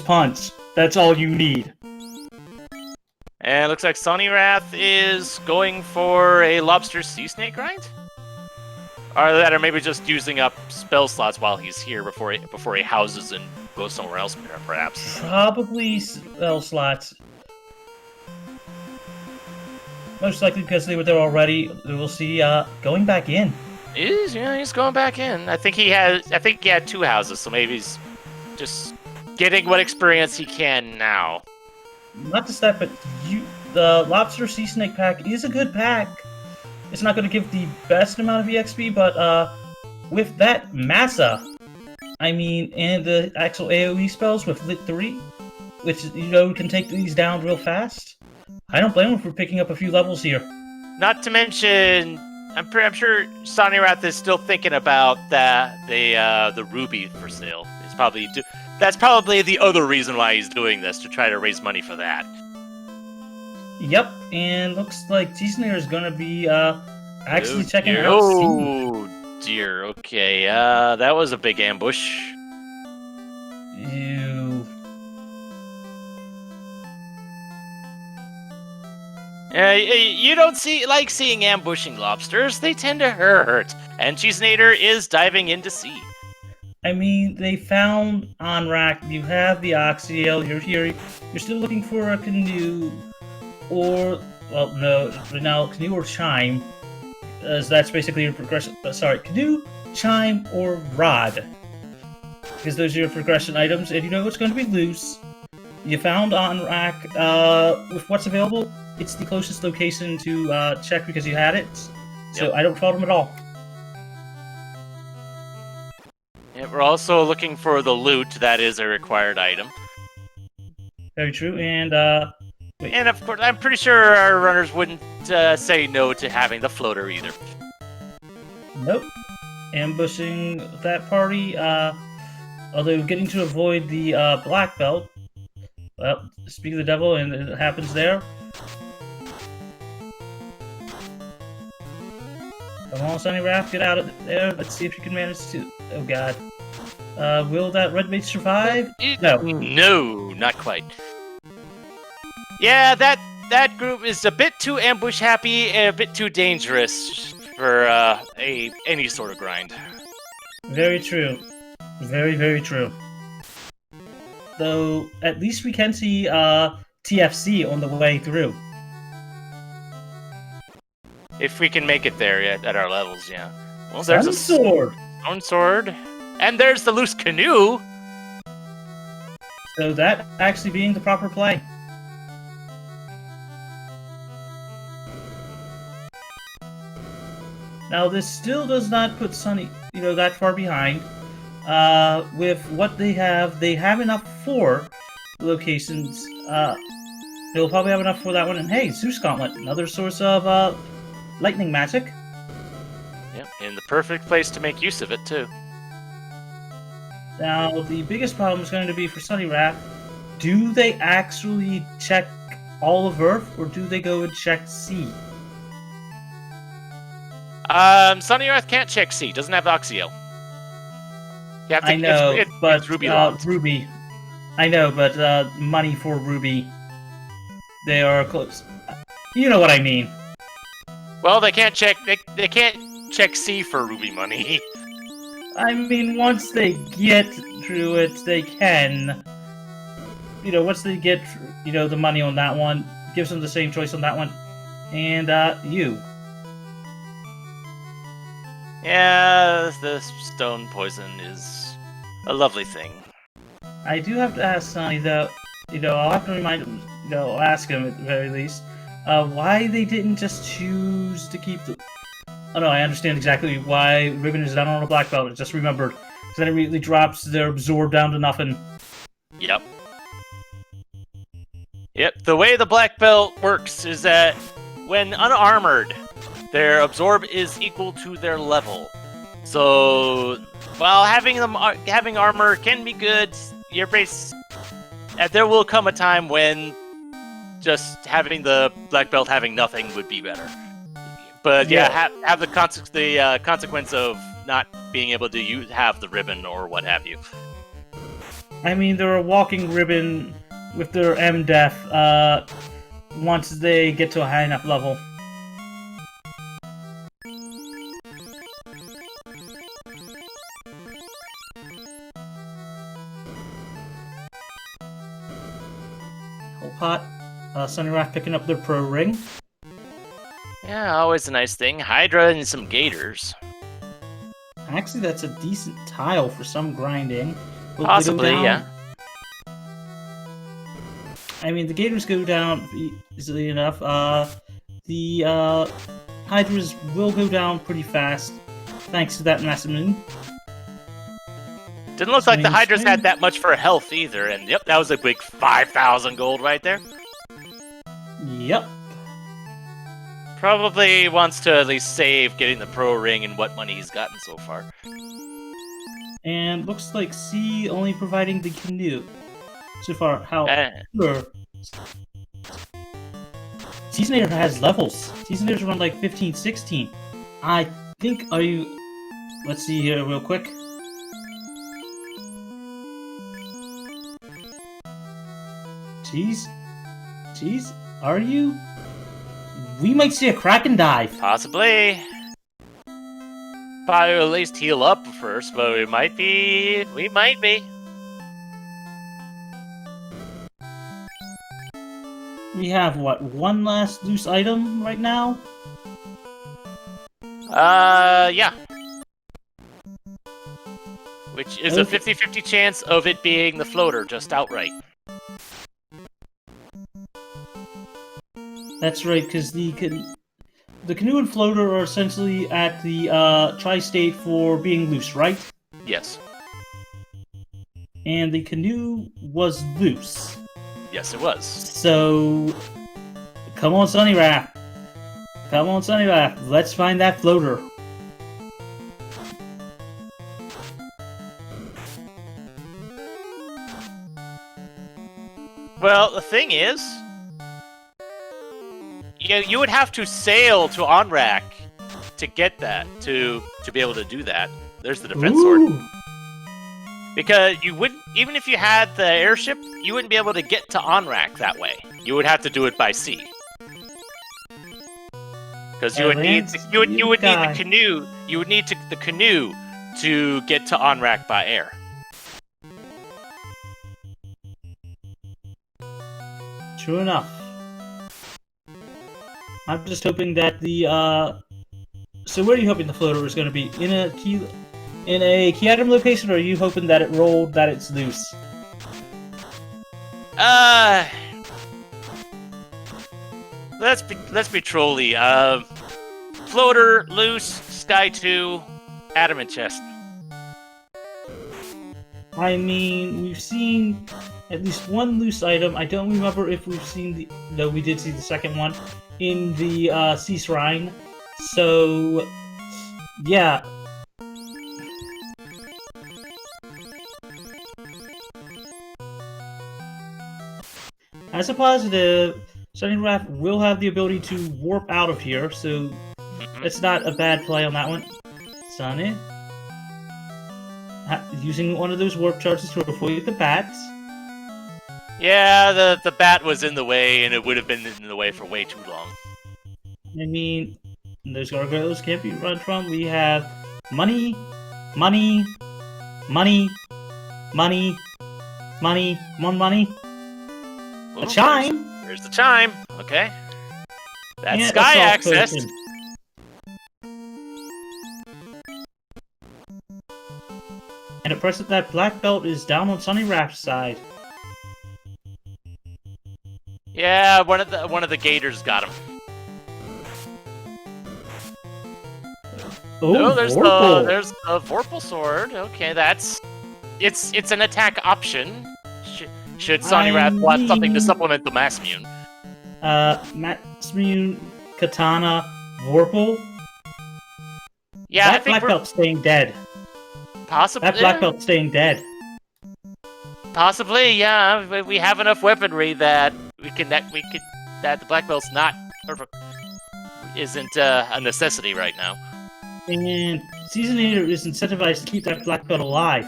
punch. That's all you need. And it looks like Sawneyrath is going for a lobster sea snake grind? Or maybe just using up spell slots while he's here before he houses and goes somewhere else, perhaps. Probably spell slots. Most likely because they were there already. We'll see. Going back in. He's going back in. I think he had 2 houses, so maybe he's just getting what experience he can now. Not just that, but the Lobster Sea Snake pack is a good pack. It's not going to give the best amount of EXP, but with that Massa, I mean, and the actual AoE spells with Lit 3, which, can take these down real fast, I don't blame him for picking up a few levels here. Not to mention, I'm sure Sawneyrath is still thinking about the ruby for sale. That's probably the other reason why he's doing this, to try to raise money for that. Yep, and looks like Cheezinator is going to be actually checking out. Oh dear, okay, that was a big ambush. You don't like seeing ambushing lobsters. They tend to hurt. And Cheezinator is diving into sea. I mean, they found on rack. You have the Oxiel. You're here. You're still looking for a canoe, or no, now canoe or chime, as that's basically your progression. Sorry, canoe, chime, or rod, because those are your progression items, and you know it's going to be loose. You found on rack. With what's available, it's the closest location to check because you had it. So I don't fault them at all. Yeah, we're also looking for the loot. That is a required item. Very true, and wait. And of course, I'm pretty sure our runners wouldn't say no to having the floater either. Nope. Ambushing that party, although getting to avoid the black belt. Well, speak of the devil, and it happens there. Come on, Sawneyrath, get out of there. Let's see if you can manage to... Oh, God. Will that red mage survive? No. No, not quite. Yeah, that group is a bit too ambush happy and a bit too dangerous for any sort of grind. Very true. Very, very true. Though, at least we can see TFC on the way through. If we can make it there at our levels, yeah. Well, there's Sword! Stone sword. And there's the loose canoe! So that actually being the proper play. Now, this still does not put Sunny, that far behind. With what they have enough for locations. They'll probably have enough for that one. And hey, Zeus Gauntlet, another source of lightning magic. Yep, in the perfect place to make use of it, too. Now, the biggest problem is going to be for Sawneyrath. Do they actually check all of Earth, or do they go and check sea? Sawneyrath can't check sea. Doesn't have Oxiel. I know, but it's Ruby. Ruby. I know, but money for Ruby. They are close. You know what I mean. Well, they can't check. They can't check sea for Ruby money. I mean, once they get through it, they can. Once they get, the money on that one, gives them the same choice on that one, and you. Yeah, the stone poison is a lovely thing. I do have to ask Sonny, though, I'll have to remind him, ask him at the very least, why they didn't just choose to keep the... Oh no, I understand exactly why Ribbon is not on a black belt, I just remembered. Because then it immediately drops their absorb down to nothing. Yep. Yep, the way the black belt works is that when unarmored, their absorb is equal to their level. So, while having armor can be good, your base... there will come a time when just having the black belt having nothing would be better. But yeah, have the consequence of not being able to have the ribbon or what have you. I mean, they're a walking ribbon with their M-Def once they get to a high enough level. Pot. Sawneyrath picking up their pro ring. Yeah, always a nice thing. Hydra and some gators. Actually, that's a decent tile for some grinding. Possibly, yeah. I mean, the gators go down easily enough. The Hydras will go down pretty fast, thanks to that massive moon. Didn't look like the Hydras had that much for health either, and yep, that was a big 5,000 gold right there. Yep. Probably wants to at least save getting the pro ring and what money he's gotten so far. And looks like C only providing the canoe. So far, however, Cheezinator has levels. Cheezinator's around like 15, 16. I think, let's see here real quick. Cheese, are you? we might see a Kraken dive. Possibly. Probably at least heal up first, but we might be. We might be. We have, what, one last loose item right now? Yeah. Which is a 50-50 chance of it being the floater, just outright. That's right, because the canoe and floater are essentially at the tri-state for being loose, right? Yes. And the canoe was loose. Yes, it was. So, come on, Sawneyrath. Come on, Sawneyrath. Let's find that floater. Well, the thing is, you would have to sail to Onrak to get that, to be able to do that. There's the defense sword. Because you wouldn't, even if you had the airship, you wouldn't be able to get to Onrak that way. You would have to do it by sea. Because you would need the canoe. You would need the canoe to get to Onrak by air. True enough. I'm just hoping that the So where are you hoping the floater is going to be? In a key item location, or are you hoping that it rolled, that it's loose? Let's be trolly. Floater, loose, Sky 2, adamant chest. I mean, we've seen at least one loose item. I don't remember if we've seen the... No, we did see the second one in the Sea Shrine. So, yeah. As a positive, Sawneyrath will have the ability to warp out of here, so it's not a bad play on that one. Sunny. Using one of those warp charges to avoid the bats. Yeah, the bat was in the way, and it would have been in the way for way too long. I mean, those gargoyles can't be run from. We have money, money, money, money, money, more money. Ooh, a chime. There's the chime. Okay. That's And sky access. Potion. And at present, that black belt is down on Sawneyrath's side. Yeah, one of the gators got him. Oh, there's the Vorpal sword. Okay, it's an attack option. Should Sawneyrath want something to supplement the mass immune? Mass immune, katana, Vorpal. Yeah, that black belt's staying dead. Possibly. That black belt's staying dead. Possibly, yeah. We have enough weaponry that that the black belt's isn't a necessity right now. And Cheezinator is incentivized to keep that black belt alive.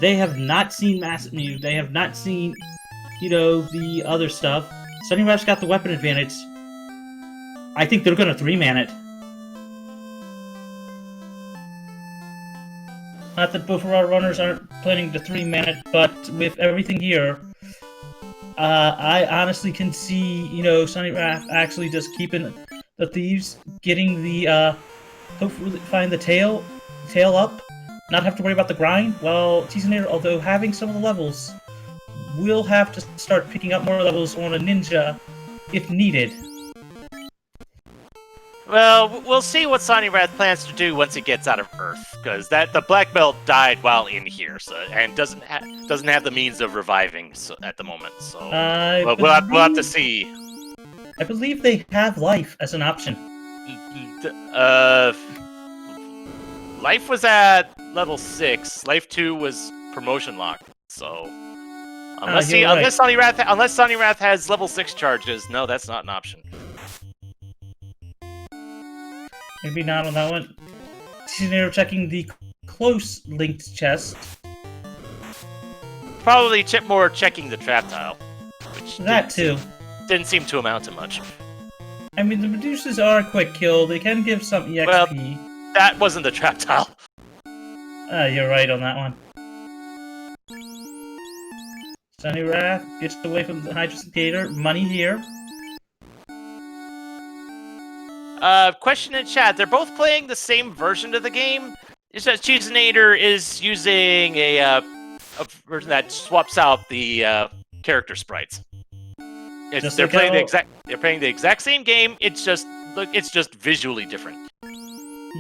They have not seen mass immune. They have not seen, the other stuff. Sawneyrath's got the weapon advantage. I think they're gonna 3-man it. Not that both of our runners aren't planning to 3-man it, but with everything here, I honestly can see, Sawneyrath actually just keeping the thieves, getting the, hopefully find the tail up, not have to worry about the grind, while Cheezinator, although having some of the levels, will have to start picking up more levels on a ninja if needed. Well, we'll see what Sawneyrath plans to do once he gets out of Earth, because the black belt died while in here, and doesn't have the means of reviving at the moment. So we'll have to see. I believe they have life as an option. Life was at level 6. Life 2 was promotion locked. So unless Sawneyrath has level 6 charges, no, that's not an option. Maybe not on that one. Cheezinator checking the close linked chest. Probably more checking the trap tile. Which that too. Didn't seem to amount to much. I mean, the Medusas are a quick kill. They can give some EXP. Well, that wasn't the trap tile. You're right on that one. Sawneyrath gets away from the Cheezinator. Money here. Question in chat. They're both playing the same version of the game. It's just Cheezinator is using a version that swaps out the character sprites. They're playing the exact same game. It's just visually different.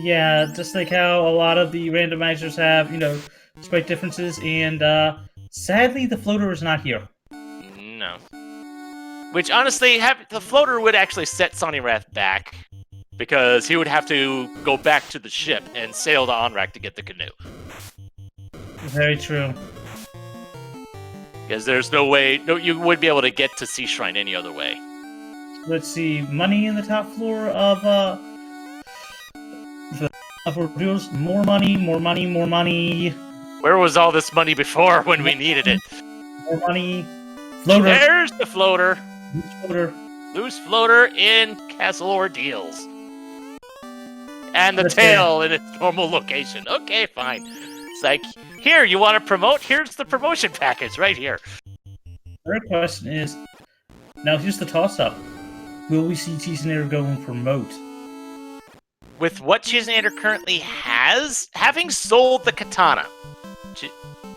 Yeah, just like how a lot of the randomizers have, sprite differences, and sadly the floater is not here. No. Which honestly, the floater would actually set Sawneyrath back, because he would have to go back to the ship and sail to Onrak to get the canoe. Very true. Because there's no way, you wouldn't be able to get to Sea Shrine any other way. Let's see, money in the top floor of reveals. More money, more money, more money. Where was all this money before when we needed it? More money. Floater. There's the floater. Loose floater. Loose floater in Castle Ordeals. And the tail in its normal location. Okay, fine. It's like, here, you want to promote? Here's the promotion package right here. Third question is, now here's the toss-up. Will we see Cheezinator go and promote? With what Cheezinator currently has, having sold the katana,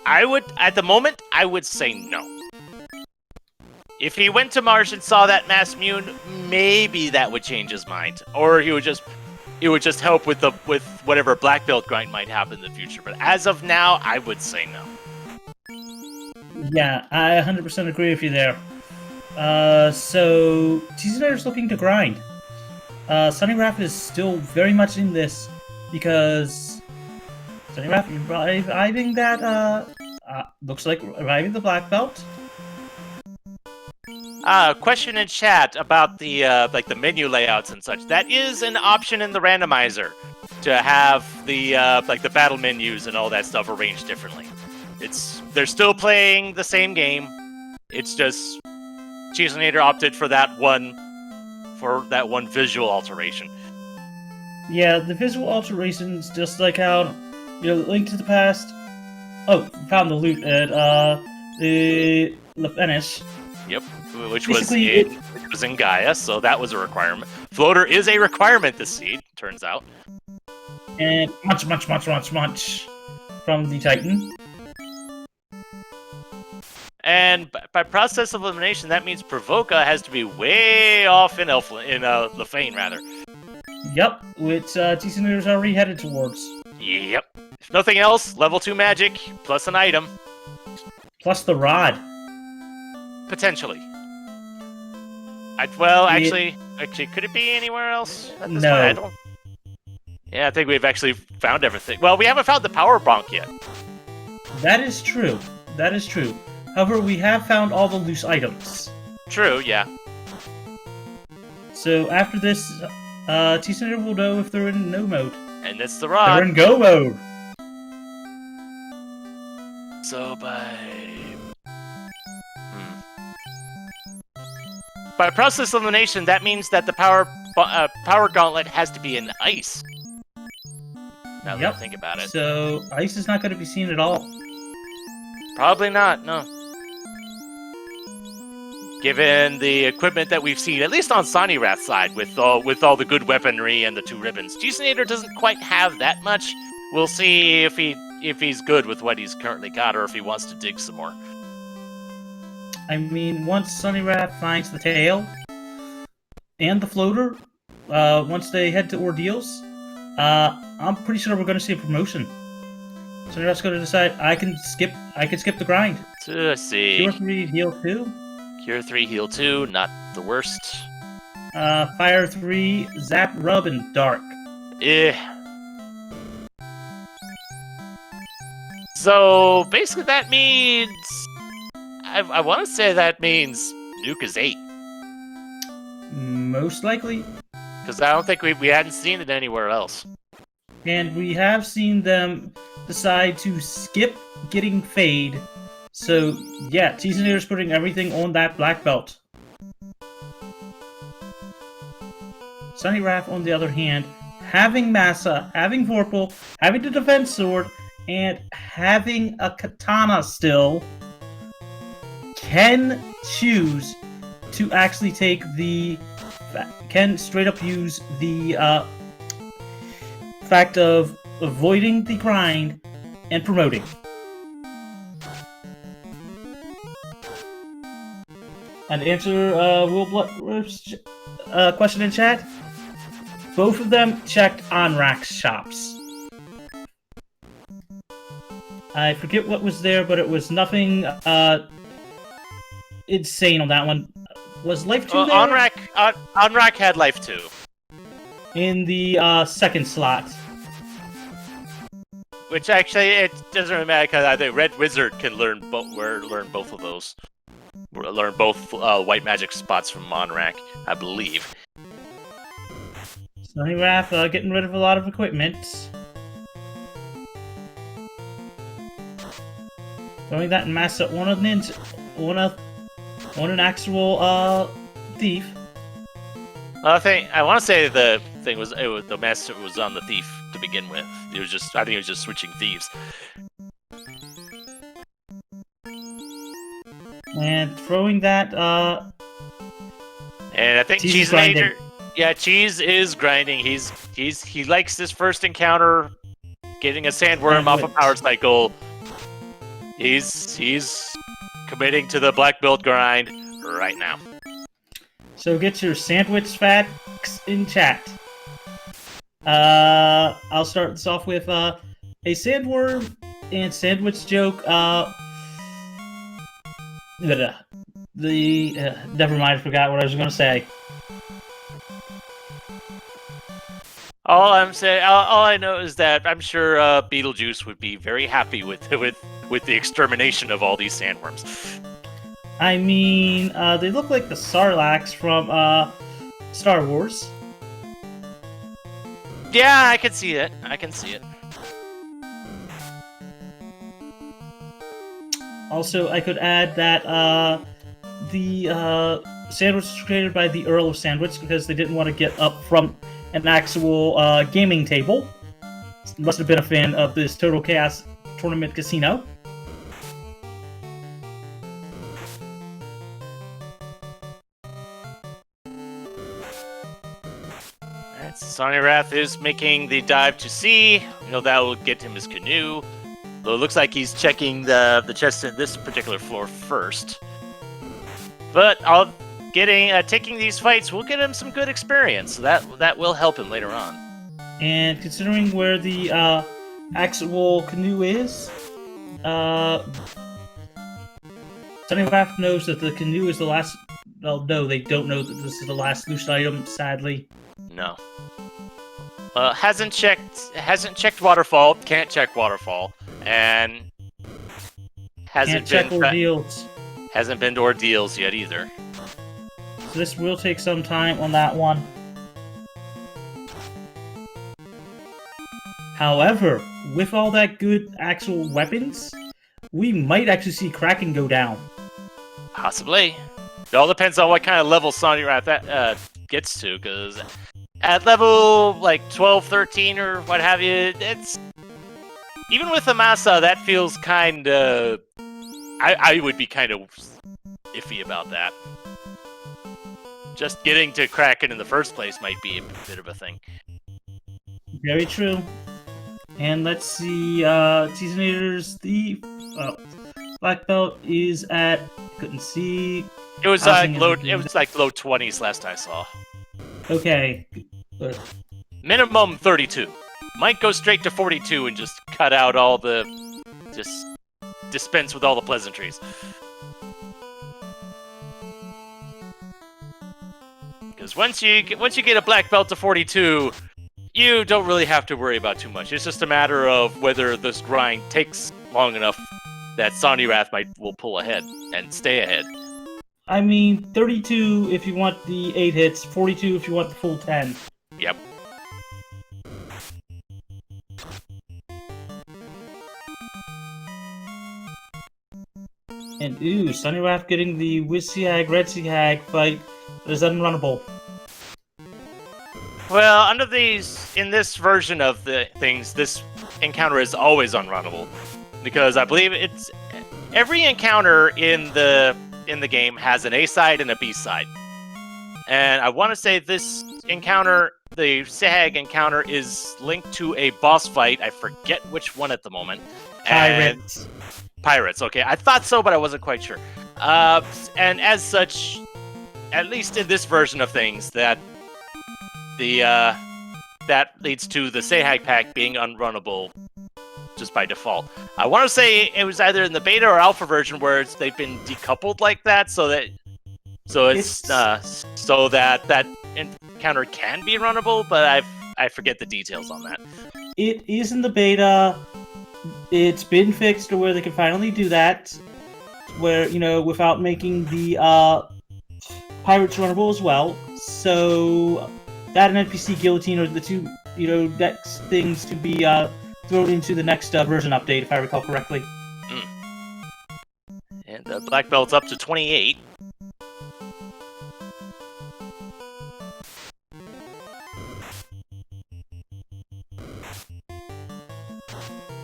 at the moment, I would say no. If he went to Mars and saw that Mass Mune, maybe that would change his mind. Or it would just help with whatever black belt grind might happen in the future. But as of now, I would say no. Yeah, I 100% agree with you there. So Cheezinator's looking to grind. Sawneyrath is still very much in this because Sawneyrath reviving that looks like reviving the black belt. Question in chat about the the menu layouts and such. That is an option in the randomizer to have the the battle menus and all that stuff arranged differently. They're still playing the same game. It's just Cheezinator opted for that one visual alteration. Yeah, the visual alterations, just like how Link to the Past. Oh, found the loot at the finish. Yep, which was in Gaia, so that was a requirement. Floater is a requirement this seed, turns out. And much from the Titan. And by process of elimination, that means Provoca has to be way off in Lefane, rather. Yep, which Cheezinator's already headed towards. Yep. If nothing else, level 2 magic, plus an item. Plus the rod. Potentially. Actually, could it be anywhere else at this No. point? Yeah, I think we've actually found everything. Well, we haven't found the power bonk yet. That is true. However, we have found all the loose items. True, yeah. So after this, Cheezinator will know if they're in no mode. And it's the rod. They're in go mode. So by process elimination, that means that the power gauntlet has to be in ice. Now that I think about it. So ice is not going to be seen at all. Probably not, no. Given the equipment that we've seen, at least on Sawneyrath's side, with all the good weaponry and the 2 ribbons, Cheezinator doesn't quite have that much. We'll see if he's good with what he's currently got, or if he wants to dig some more. I mean, once Sawneyrath finds the tail and the floater, once they head to Ordeals, I'm pretty sure we're going to see a promotion. Sawneyrath's going to decide I can skip the grind. So, let's see. Cure 3, heal 2. Cure 3, heal 2, not the worst. Fire 3, zap, rub, and dark. So basically, that means I want to say that means Nuke is 8. Most likely. Because I don't think we hadn't seen it anywhere else. And we have seen them decide to skip getting Fade. So, yeah, Cheezinator's putting everything on that black belt. Sawneyrath, on the other hand, having Massa, having Vorpal, having the defense sword, and having a katana still, can choose to actually take the... can straight up use the fact of avoiding the grind and promoting. And to answer Will Bloodworth's question in chat, both of them checked Onrak's shops. I forget what was there, but it was nothing insane on that one. Was Life 2 there? Onrak had Life 2. In the second slot. Which actually, it doesn't really matter because I think Red Wizard can learn both of those. Learn both white magic spots from Onrak, I believe. Sawneyrath getting rid of a lot of equipment. Throwing that in Massa on an actual thief. I want to say the thing was the master was on the thief to begin with. I think it was just switching thieves. And throwing that and I think Cheezinator. Yeah, Cheese is grinding. He likes this first encounter, getting a sandworm off a power cycle. He's committing to the black belt grind right now. So get your sandwich facts in chat. I'll start this off with a sandworm and sandwich joke. Never mind, I forgot what I was going to say. All I know is that I'm sure Beetlejuice would be very happy with the extermination of all these sandworms. I mean, they look like the Sarlaccs from Star Wars. Yeah, I can see it. Also, I could add that the sandwich was created by the Earl of Sandwich because they didn't want to get up from an actual gaming table. Must have been a fan of this Total Chaos Tournament Casino. Sawneyrath is making the dive to sea. That will get him his canoe. Though it looks like he's checking the chest in this particular floor first. But taking these fights will get him some good experience. So that will help him later on. And considering where the actual canoe is, Sawneyrath knows that the canoe is the last. Well, no, they don't know that this is the last loose item. Sadly, no. Hasn't checked waterfall. Can't check waterfall, and hasn't can't check ordeals. Hasn't been to ordeals yet either. So this will take some time on that one. However, with all that good actual weapons, we might actually see Kraken go down. Possibly. It all depends on what kind of level Sawneyrath gets to, because at level like 12, 13, or what have you, it's even with the Massa, that feels kind of. I would be kind of iffy about that. Just getting to Kraken in the first place might be a bit of a thing. Very true. And let's see, Cheezinator's the black belt is at. Couldn't see. It was like low 20s last I saw. Okay. Minimum 32. Might go straight to 42 and just cut out all the, just dispense with all the pleasantries. Because once you get a black belt to 42, you don't really have to worry about too much. It's just a matter of whether this grind takes long enough that Sawneyrath will pull ahead and stay ahead. I mean, 32 if you want the 8 hits, 42 if you want the full 10. Yep. And ooh, Sawneyrath getting the Wissiag, Red Seahag fight that is unrunnable. Well, in this version of the things, this encounter is always unrunnable, because I believe it's every encounter in the game has an A side and a B side, and I want to say this encounter, the Sahag encounter, is linked to a boss fight. I forget which one at the moment. Pirates. Pirates. Okay, I thought so, but I wasn't quite sure. And as such, at least in this version of things, that leads to the Sahag pack being unrunnable just by default. I want to say it was either in the beta or alpha version where they've been decoupled like that, so that encounter can be runnable, but I forget the details on that. It is in the beta. It's been fixed to where they can finally do that, where, without making the pirates runnable as well. So that and NPC guillotine are the two, next things to be thrown into the next version update, if I recall correctly. And the black belt's up to 28.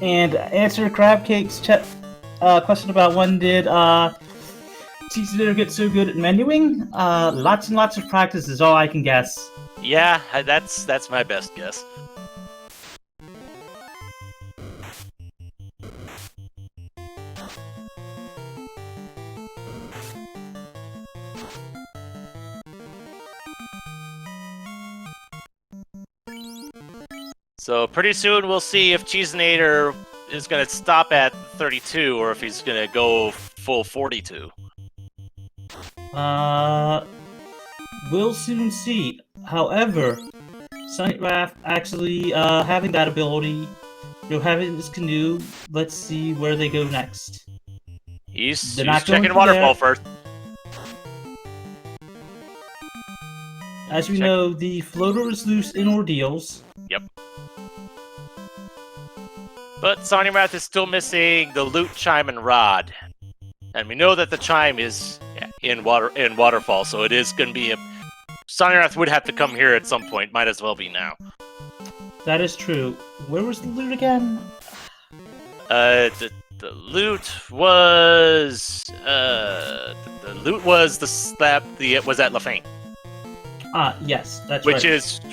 And answer Crabcake's question about when did Cheezinator get so good at menuing? Lots and lots of practice is all I can guess. Yeah, that's my best guess. So pretty soon we'll see if Cheezinator is going to stop at 32 or if he's going to go full 42. We'll soon see. However, Sawneyrath actually having that ability, having this canoe, let's see where they go next. He's checking waterfall first. As we know, the floater is loose in ordeals. Yep. But Sawneyrath is still missing the loot, chime, and rod. And we know that the chime is in waterfall, so it is going to be Sawneyrath would have to come here at some point. Might as well be now. That is true. Where was the loot again? The loot was the slab. It was at Lafane. Ah, yes, that's right.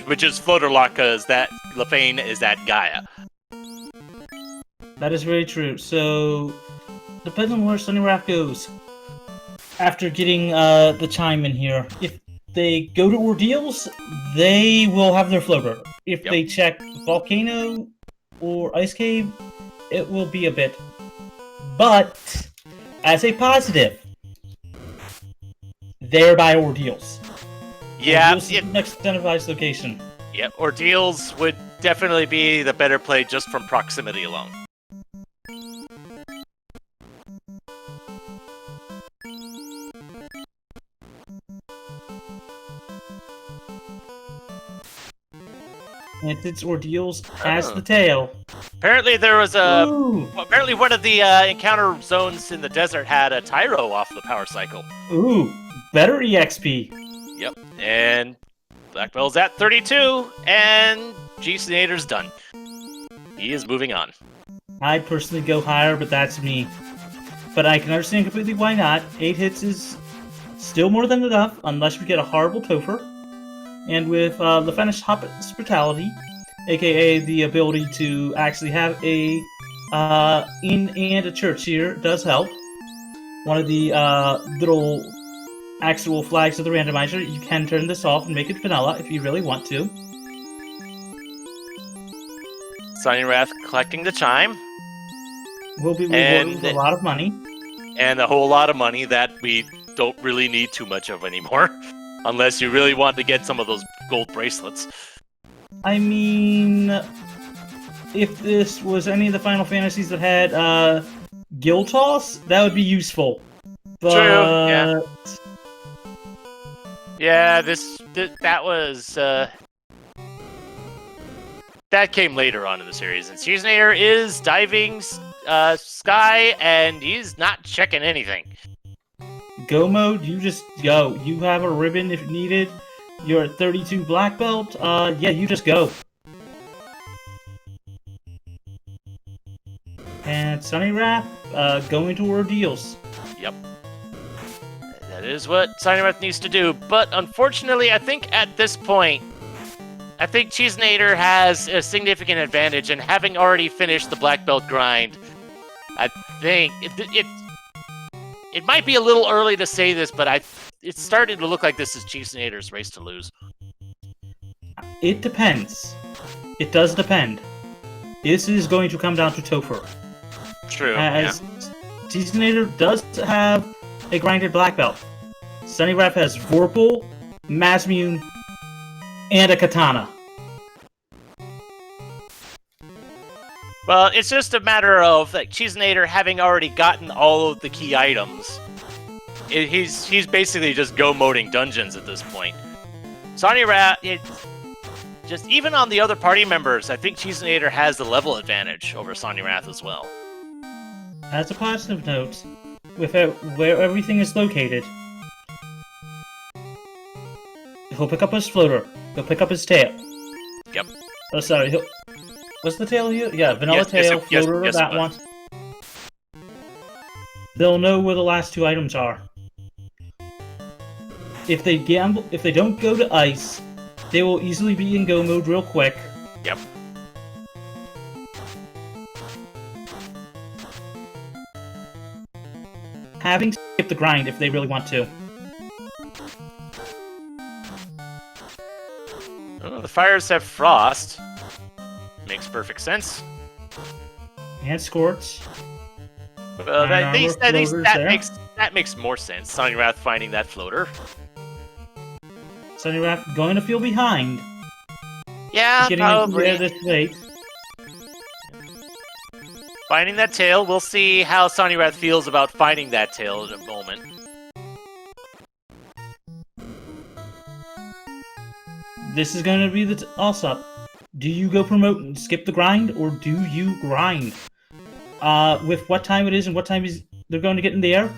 Which is floater lock, because that Lafane is at Gaia. That is very true. So, depending on where Sawneyrath goes, after getting the chime in here, if they go to ordeals, they will have their floater. If they check volcano or ice cave, it will be a bit. But, as a positive, they're by ordeals. Yeah, ordeals is the next incentivized location. Yeah, ordeals would definitely be the better play just from proximity alone. And its ordeals has the tail. Apparently there was apparently one of the encounter zones in the desert had a Tyro off the power cycle. Ooh, better EXP. Yep, and Black Bell's at 32, and Cheezinator's done. He is moving on. I'd personally go higher, but that's me. But I can understand completely why not. 8 hits is still more than enough, unless we get a horrible Topher. And with the Finnish Hospitality, aka the ability to actually have a inn and a church here, does help. One of the little actual flags of the randomizer, you can turn this off and make it vanilla if you really want to. Sawneyrath collecting the chime. We'll be rewarded with a lot of money. And a whole lot of money that we don't really need too much of anymore. Unless you really want to get some of those gold bracelets. I mean, if this was any of the Final Fantasies that had Guild Toss, that would be useful. But... True, yeah. Yeah, that was... that came later on in the series. And Cheezinator is diving sky, and he's not checking anything. Go mode, you just go. You have a ribbon if needed. You're at 32 black belt. Yeah, you just go. And Sawneyrath, going to ordeals. Yep. That is what Sawneyrath needs to do, but unfortunately, I think at this point, I think Cheezinator has a significant advantage, and having already finished the black belt grind, I think it might be a little early to say this, but it's starting to look like this is Cheezinator's race to lose. It depends. It does depend. This is going to come down to Topher. True. As Cheezinator does have a grinded black belt. Sawneyrath has Vorpal, Masmune, and a katana. Well, it's just a matter of like Cheezinator having already gotten all of the key items. He's basically just go-moding dungeons at this point. Sawneyrath, just even on the other party members, I think Cheezinator has the level advantage over Sawneyrath as well. As a positive note, with where everything is located, he'll pick up his floater. He'll pick up his tail. Yep. Oh, sorry. What's the tail here? Yeah, vanilla tail, floater, that one. They'll know where the last two items are. If they don't go to ice, they will easily be in go mode real quick. Yep. Having skipped the grind if they really want to. Oh, the fires have frost. Makes perfect sense. And Scorch. Well, at least that makes more sense. Sawneyrath finding that floater. Sawneyrath going to feel behind. Yeah, probably. This late. Finding that tail, we'll see how Sawneyrath feels about finding that tail in a moment. This is going to be the toss-up. Do you go promote and skip the grind, or do you grind? With what time it is and what time they're going to get in the air,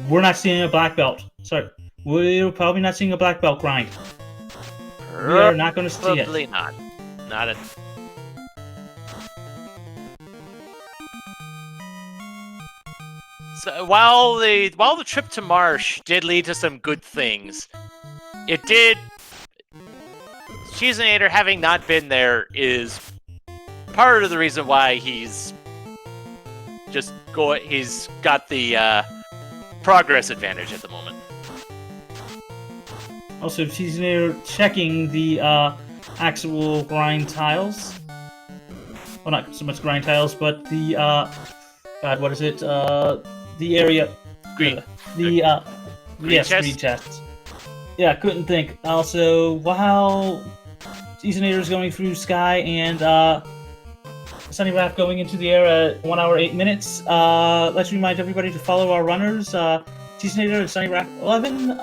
we're not seeing a black belt. Sorry, we're probably not seeing a black belt grind. We are not going to see it. Probably not. Not a... So while the trip to Marsh did lead to some good things, it did. Cheezinator having not been there is part of the reason why he's got the progress advantage at the moment. Also, Cheezinator checking the actual grind tiles. Well, not so much grind tiles, but the God, what is it? The area. Green. Yes, chest? green chests. Yeah, couldn't think. Also, while Cheezinator is going through Sky and Sawneyrath going into the air at 1 hour 8 minutes, let's remind everybody to follow our runners, Cheezinator and Sawneyrath 11.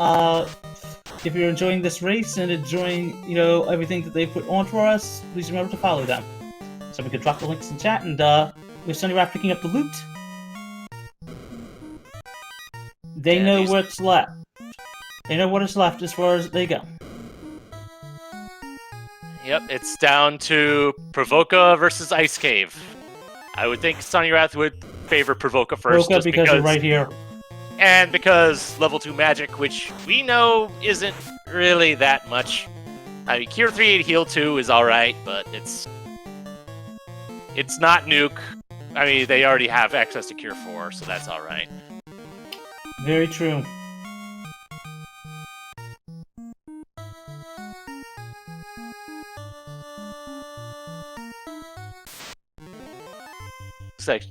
If you're enjoying this race and enjoying, everything that they put on for us, please remember to follow them. So we could drop the links in chat, and with Sawneyrath picking up the loot, they know what's left. They know what is left as far as they go. Yep, it's down to Provoca versus Ice Cave. I would think Sawneyrath would favor Provoca first. Provoca because you're right here. And because level 2 magic, which we know isn't really that much. I mean, Cure 3 and Heal 2 is alright, but it's not Nuke. I mean, they already have access to Cure 4, so that's alright. Very true. Looks like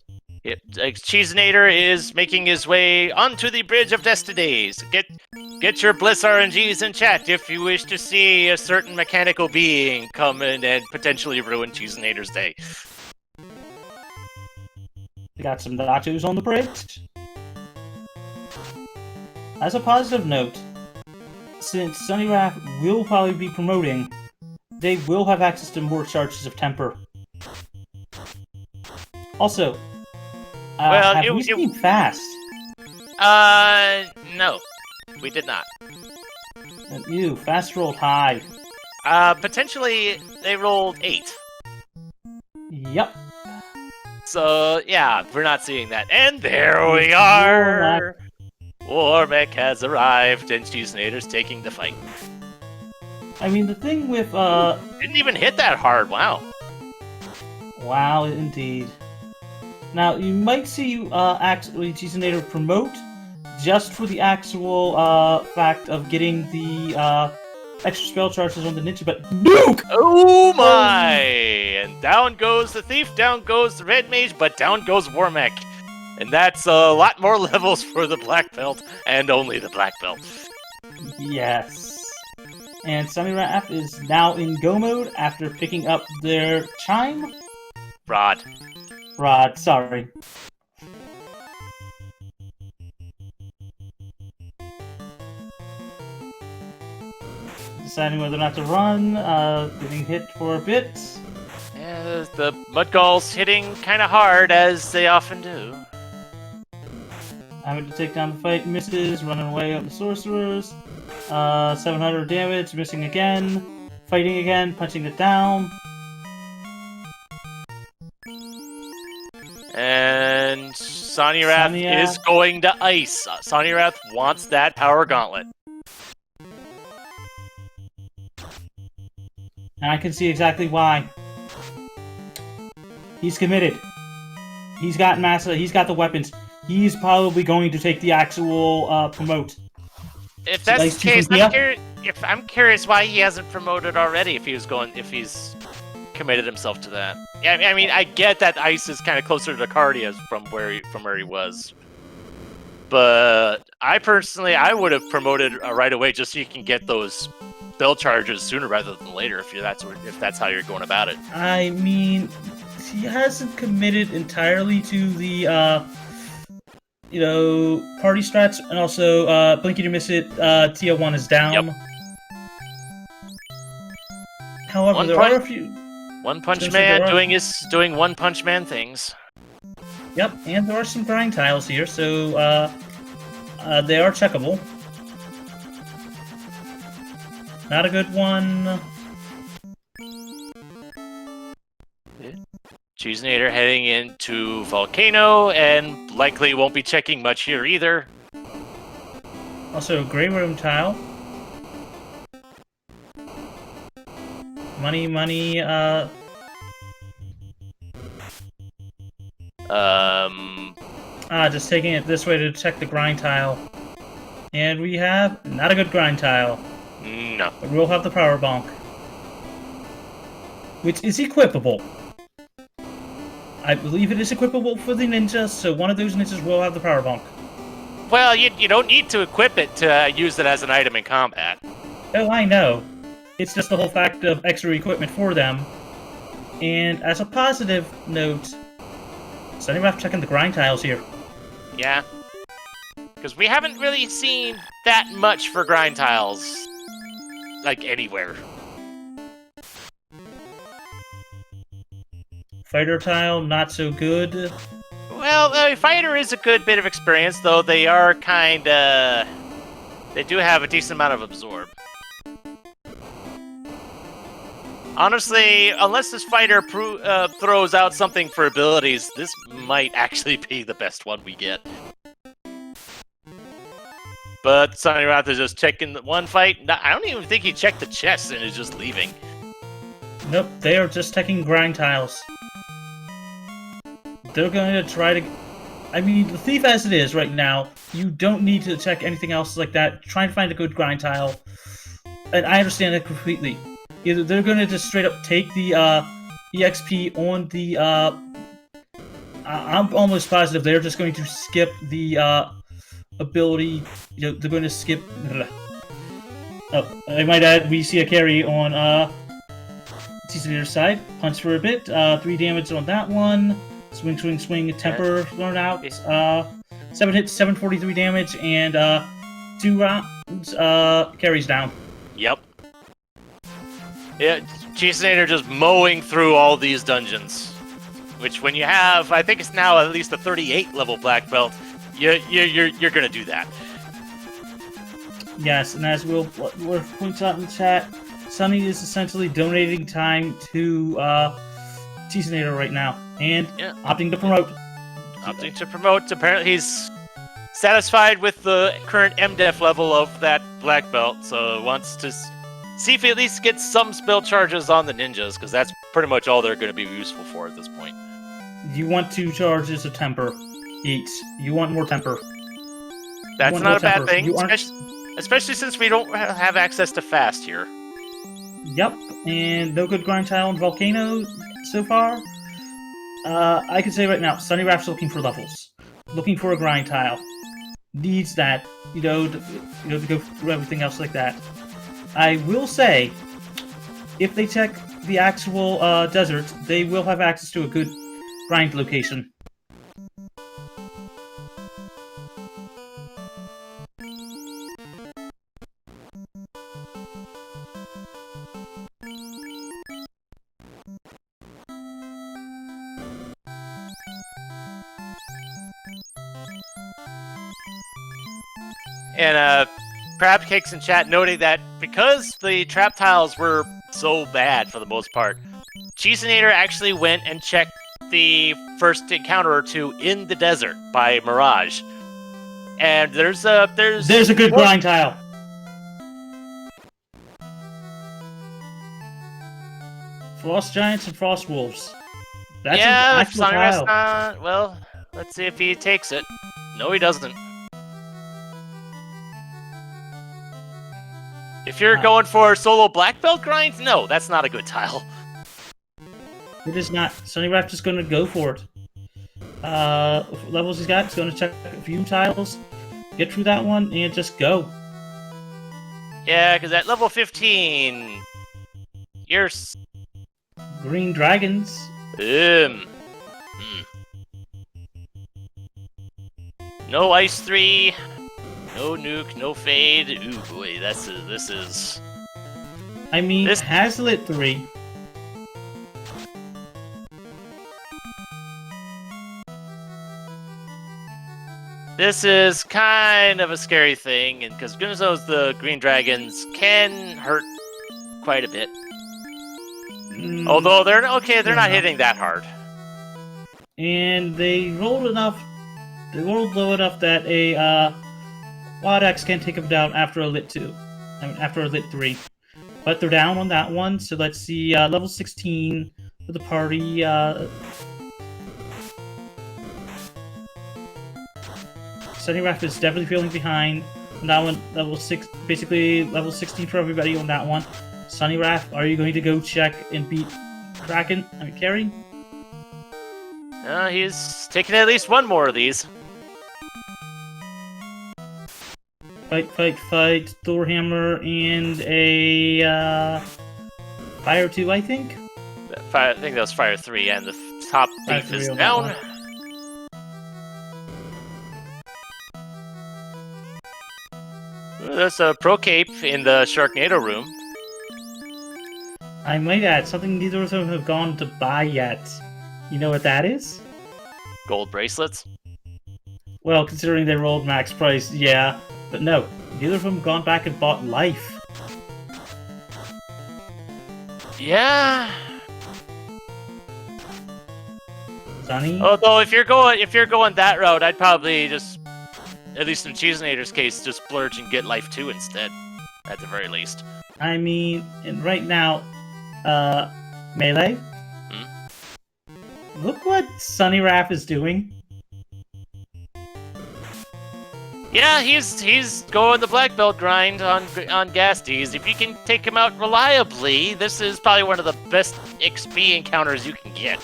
Cheezinator is making his way onto the Bridge of Destinies. Get your Bliss RNGs in chat if you wish to see a certain mechanical being come in and potentially ruin Cheezinator's day. We got some nachos on the bridge. As a positive note, since Sawneyrath will probably be promoting, they will have access to more charges of temper. Also, have we seen Fast? No, we did not. And you, fast rolled high. Potentially, they rolled 8. Yep. So, yeah, we're not seeing that. And there we are! Warmech has arrived, and Cheezinator's taking the fight. I mean, the thing with, Didn't even hit that hard, wow. Wow, indeed. Now, you might see, actually Cheezinator promote just for the actual, fact of getting the, extra spell charges on the ninja, but nuke! Oh my! And down goes the thief, down goes the red mage, but down goes Warmech. And that's a lot more levels for the black belt, and only the black belt. Yes. And Sawneyrath is now in go mode after picking up their chime? Rod, Sorry. Deciding whether or not to run, getting hit for a bit. yeah, the Mudgalls hitting kind of hard, as they often do. Having to take down the fight, misses, running away up the sorcerers. 700 damage, missing again. Fighting again, punching it down. And Sawneyrath is going to ice. Sawneyrath wants that power gauntlet. And I can see exactly why. He's committed. He's got Massa, he's got the weapons. He's probably going to take the actual promote. If that's the case, I'm curious why he hasn't promoted already. If he's committed himself to that. Yeah, I mean, I get that ice is kind of closer to Cardia from where he was, but I would have promoted right away just so you can get those spell charges sooner rather than later. If that's how you're going about it. I mean, he hasn't committed entirely to the party strats, and also blink it or miss it. TO1 is down. Yep. However, there are a few. One Punch Man doing One Punch Man things. Yep, and there are some grind tiles here, so they are checkable. Not a good one. Cheezinator heading into Volcano, and likely won't be checking much here either. Also, Grey Room tile. Money, just taking it this way to check the grind tile. And we have not a good grind tile. No. But we'll have the power bonk. Which is equipable. I believe it is equipable for the ninja, so one of those ninjas will have the power bonk. Well, you don't need to equip it to use it as an item in combat. Oh, I know. It's just the whole fact of extra equipment for them. And as a positive note, Sawneyrath checking the grind tiles here. Yeah. Because we haven't really seen that much for grind tiles, like, anywhere. Fighter tile, not so good. Well, Fighter is a good bit of experience, though they are kinda... They do have a decent amount of absorb. Honestly, unless this fighter throws out something for abilities, this might actually be the best one we get. But Sawneyrath is just checking the one fight. I don't even think he checked the chest and is just leaving. Nope, they are just checking grind tiles. They're going to try to... I mean, the Thief as it is right now, you don't need to check anything else like that. Try and find a good grind tile. And I understand that completely. Either they're going to just straight up take the EXP on the... I'm almost positive they're just going to skip the ability... they're going to skip... Oh, I might add, we see a carry on Cheezinator's side. Punch for a bit. 3 damage on that one. Swing, swing, swing. Temper thrown out. 7 hits, 743 damage, and 2 rounds carries down. Yep. Yeah, Cheezinator just mowing through all these dungeons. Which, when you have, I think it's now at least a 38 level black belt, you're gonna do that. Yes, and as Will points out in the chat, Sunny is essentially donating time to Cheezinator right now, and opting to promote. Opting to promote. Apparently he's satisfied with the current MDef level of that black belt, so wants to see if he at least gets some spell charges on the ninjas, because that's pretty much all they're going to be useful for at this point. You want 2 charges of temper each. You want more temper. That's not a bad thing, especially since we don't have access to fast here. Yep, and no good grind tile and volcano so far. I can say right now, Sawneyrath's looking for levels, looking for a grind tile. Needs that, to go through everything else like that. I will say, if they check the actual desert, they will have access to a good grind location. And Crab Cakes in chat noting that because the trap tiles were so bad for the most part, Cheezinator actually went and checked the first encounter or 2 in the desert by Mirage. And there's a good grind tile. Frost Giants and Frost Wolves. That's an actual tile. Well, let's see if he takes it. No, he doesn't. If you're going for solo black belt grinds, no, that's not a good tile. It is not. Sawneyrath just going to go for it. Levels he's got, he's going to check a few tiles, get through that one, and just go. Yeah, because at level 15, you're... Green Dragons. No Ice 3, no Nuke, no Fade. Ooh, boy, this is... I mean, Hazlitt 3. This is kind of a scary thing, and because goodness knows the Green Dragons can hurt quite a bit. Although they're not hitting that hard. And they rolled enough. They rolled low enough that a Quad X can take them down after a Lit 2. I mean, after a Lit 3. But they're down on that one, so let's see. Level 16 for the party. Sawneyrath is definitely feeling behind on that one. Level 6, basically level 16 for everybody on that one. Sawneyrath, are you going to go check and beat Kraken? I mean, Carrie? He's taking at least one more of these. Fight, fight, fight. Thorhammer and a Fire 2, I think? I think that was Fire 3, and the top thief is down. There's a Pro Cape in the Sharknado room. I might add, something neither of them have gone to buy yet. You know what that is? Gold bracelets? Well, considering they rolled max price, yeah. But no, neither of them have gone back and bought life. Yeah. Sunny? Although if you're going that route, I'd probably just, at least in Cheezinator's case, just splurge and get life 2 instead, at the very least. I mean, and right now, Melee? Look what Sawneyrath is doing. Yeah, he's going the black belt grind on Gasties. If you can take him out reliably, this is probably one of the best XP encounters you can get.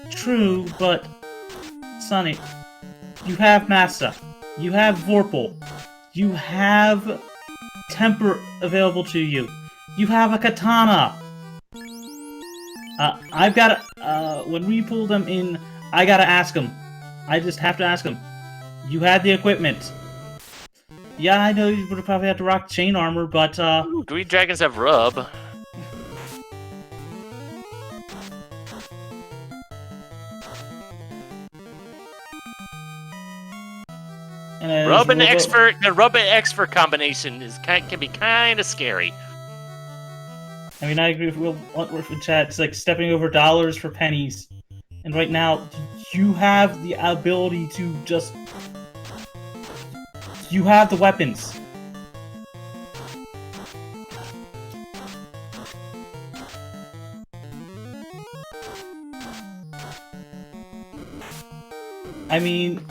True, but Sunny, you have Massa, you have Vorpal, you have Temper available to you, you have a Katana. I've got to, when we pull them in, I gotta ask them. I just have to ask them. You had the equipment. Yeah, I know you would probably have to rock chain armor, but Ooh, Green Dragons have rub. The rub and expert combination can be kind of scary. I mean, I agree with Will Wentworth in chat. It's like stepping over dollars for pennies. And right now, you have the ability to just... You have the weapons. I mean...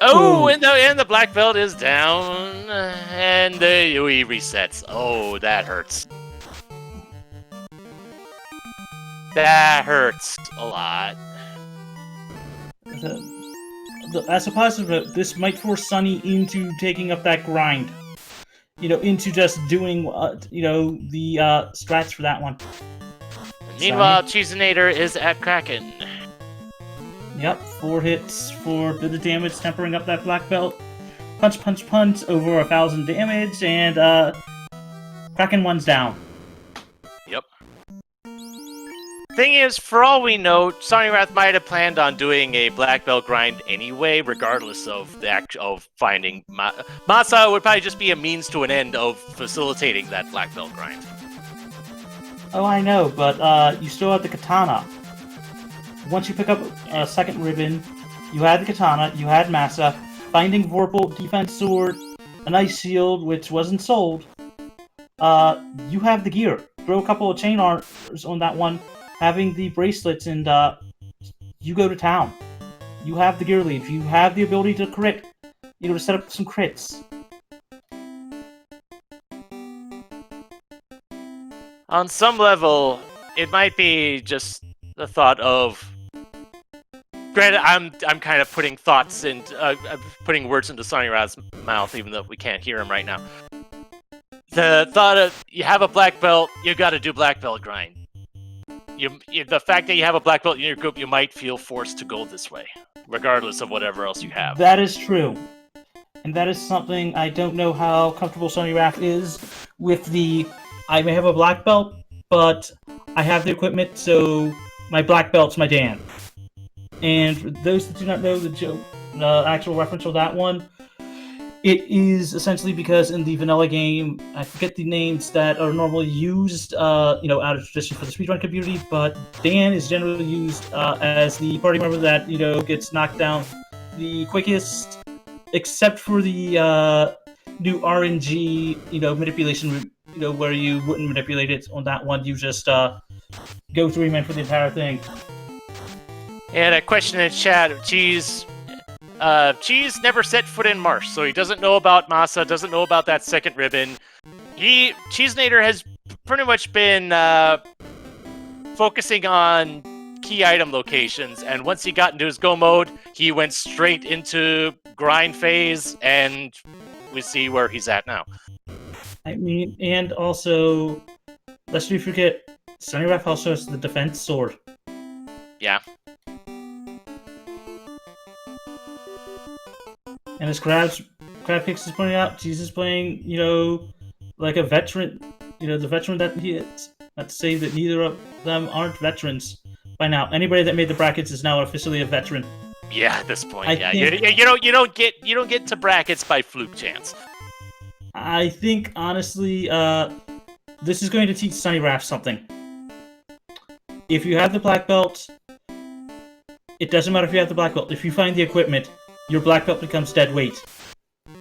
Oh, and the black belt is down, and the UE resets. Oh, that hurts. That hurts a lot. As a positive note, this might force Sunny into taking up that grind. Into just doing, the strats for that one. Meanwhile, Cheezinator is at Kraken. Yep, 4 hits for a bit of damage, tempering up that black belt. Punch, punch, punch, over 1,000 damage, and Kraken 1's down. Yep. Thing is, for all we know, Sawneyrath might have planned on doing a black belt grind anyway, regardless of the act of finding Masa would probably just be a means to an end of facilitating that black belt grind. Oh, I know, but you still have the katana. Once you pick up a second ribbon, you had the katana, you had Masa, finding Vorpal, defense sword, an ice shield, which wasn't sold. You have the gear. Throw a couple of chain armors on that one, having the bracelets, and you go to town. You have the gear lead. You have the ability to crit, to set up some crits. On some level, it might be just the thought of... Granted, I'm kind of putting thoughts and putting words into Sawneyrath's mouth, even though we can't hear him right now. The thought of, you have a black belt, you gotta do black belt grind. The fact that you have a black belt in your group, you might feel forced to go this way, regardless of whatever else you have. That is true. And that is something I don't know how comfortable Sawneyrath is with the... I may have a black belt, but I have the equipment, so my black belt's my Dan. And for those that do not know the joke, the actual reference of that one, it is essentially because in the vanilla game, I forget the names that are normally used, out of tradition for the speedrun community, but Dan is generally used as the party member that, gets knocked down the quickest, except for the new RNG, manipulation, where you wouldn't manipulate it on that one. You just go 3-man for the entire thing. And a question in chat, Cheese never set foot in Marsh, so he doesn't know about Masa, doesn't know about that second ribbon. Cheezinator has pretty much been focusing on key item locations, and once he got into his go mode, he went straight into grind phase, and we see where he's at now. I mean, and also, lest we forget, Sawneyrath also has the defense sword. Yeah. And as Crabkicks is pointing out, Cheese is playing, like a veteran, the veteran that he is. Not to say that neither of them aren't veterans by now. Anybody that made the brackets is now officially a veteran. Yeah, at this point, you don't get to brackets by fluke chance. I think honestly, this is going to teach Sawneyrath something. If you have the black belt, it doesn't matter if you have the black belt. If you find the equipment, your black belt becomes dead weight.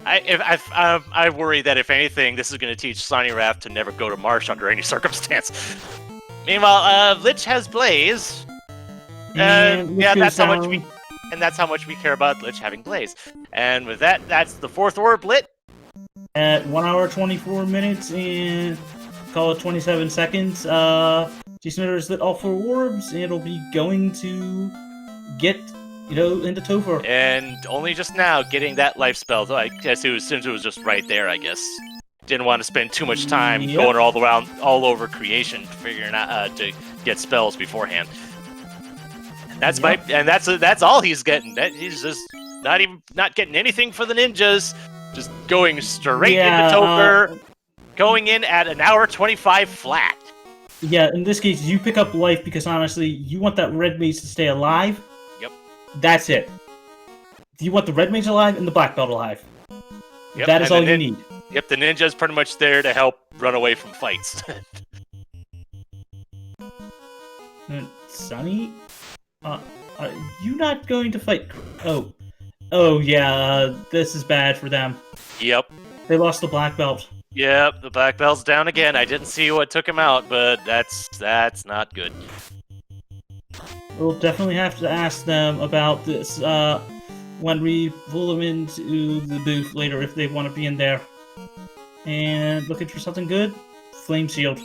I worry that if anything, this is going to teach Sawneyrath to never go to Marsh under any circumstance. Meanwhile, Lich has Blaze. That's how much we care about Lich having Blaze. And with that, that's the 4th orb lit. At 1 hour 24 minutes and call it 27 seconds, Cheezinator has lit all 4 orbs, and it'll be going to get into Topher. And only just now getting that life spell, though I guess since it was just right there, I guess. Didn't want to spend too much time going all over creation, figuring out to get spells beforehand. And that's all he's getting. He's just not getting anything for the ninjas. Just going straight into Topher, going in at 1 hour 25 flat. Yeah, in this case, you pick up life because honestly, you want that red mage to stay alive. Yep. That's it. Do you want the red mage alive and the black belt alive? Yep, that is all you need. Yep, the ninja's pretty much there to help run away from fights. Sunny? Are you not going to fight? Oh yeah, this is bad for them. Yep. They lost the black belt. Yep, the black belt's down again. I didn't see what took him out, but that's not good. We'll definitely have to ask them about this when we pull them into the booth later if they want to be in there. And looking for something good? Flame Shield.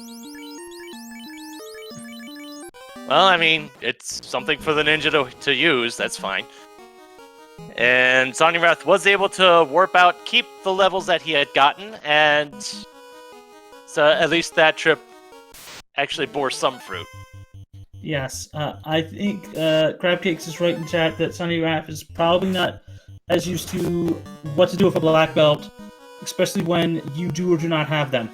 Well, I mean, it's something for the ninja to use, that's fine. And Sawneyrath was able to warp out, keep the levels that he had gotten, and so at least that trip actually bore some fruit. Yes, I think Crabcakes is right in chat that Sawneyrath is probably not as used to what to do with a black belt, especially when you do or do not have them.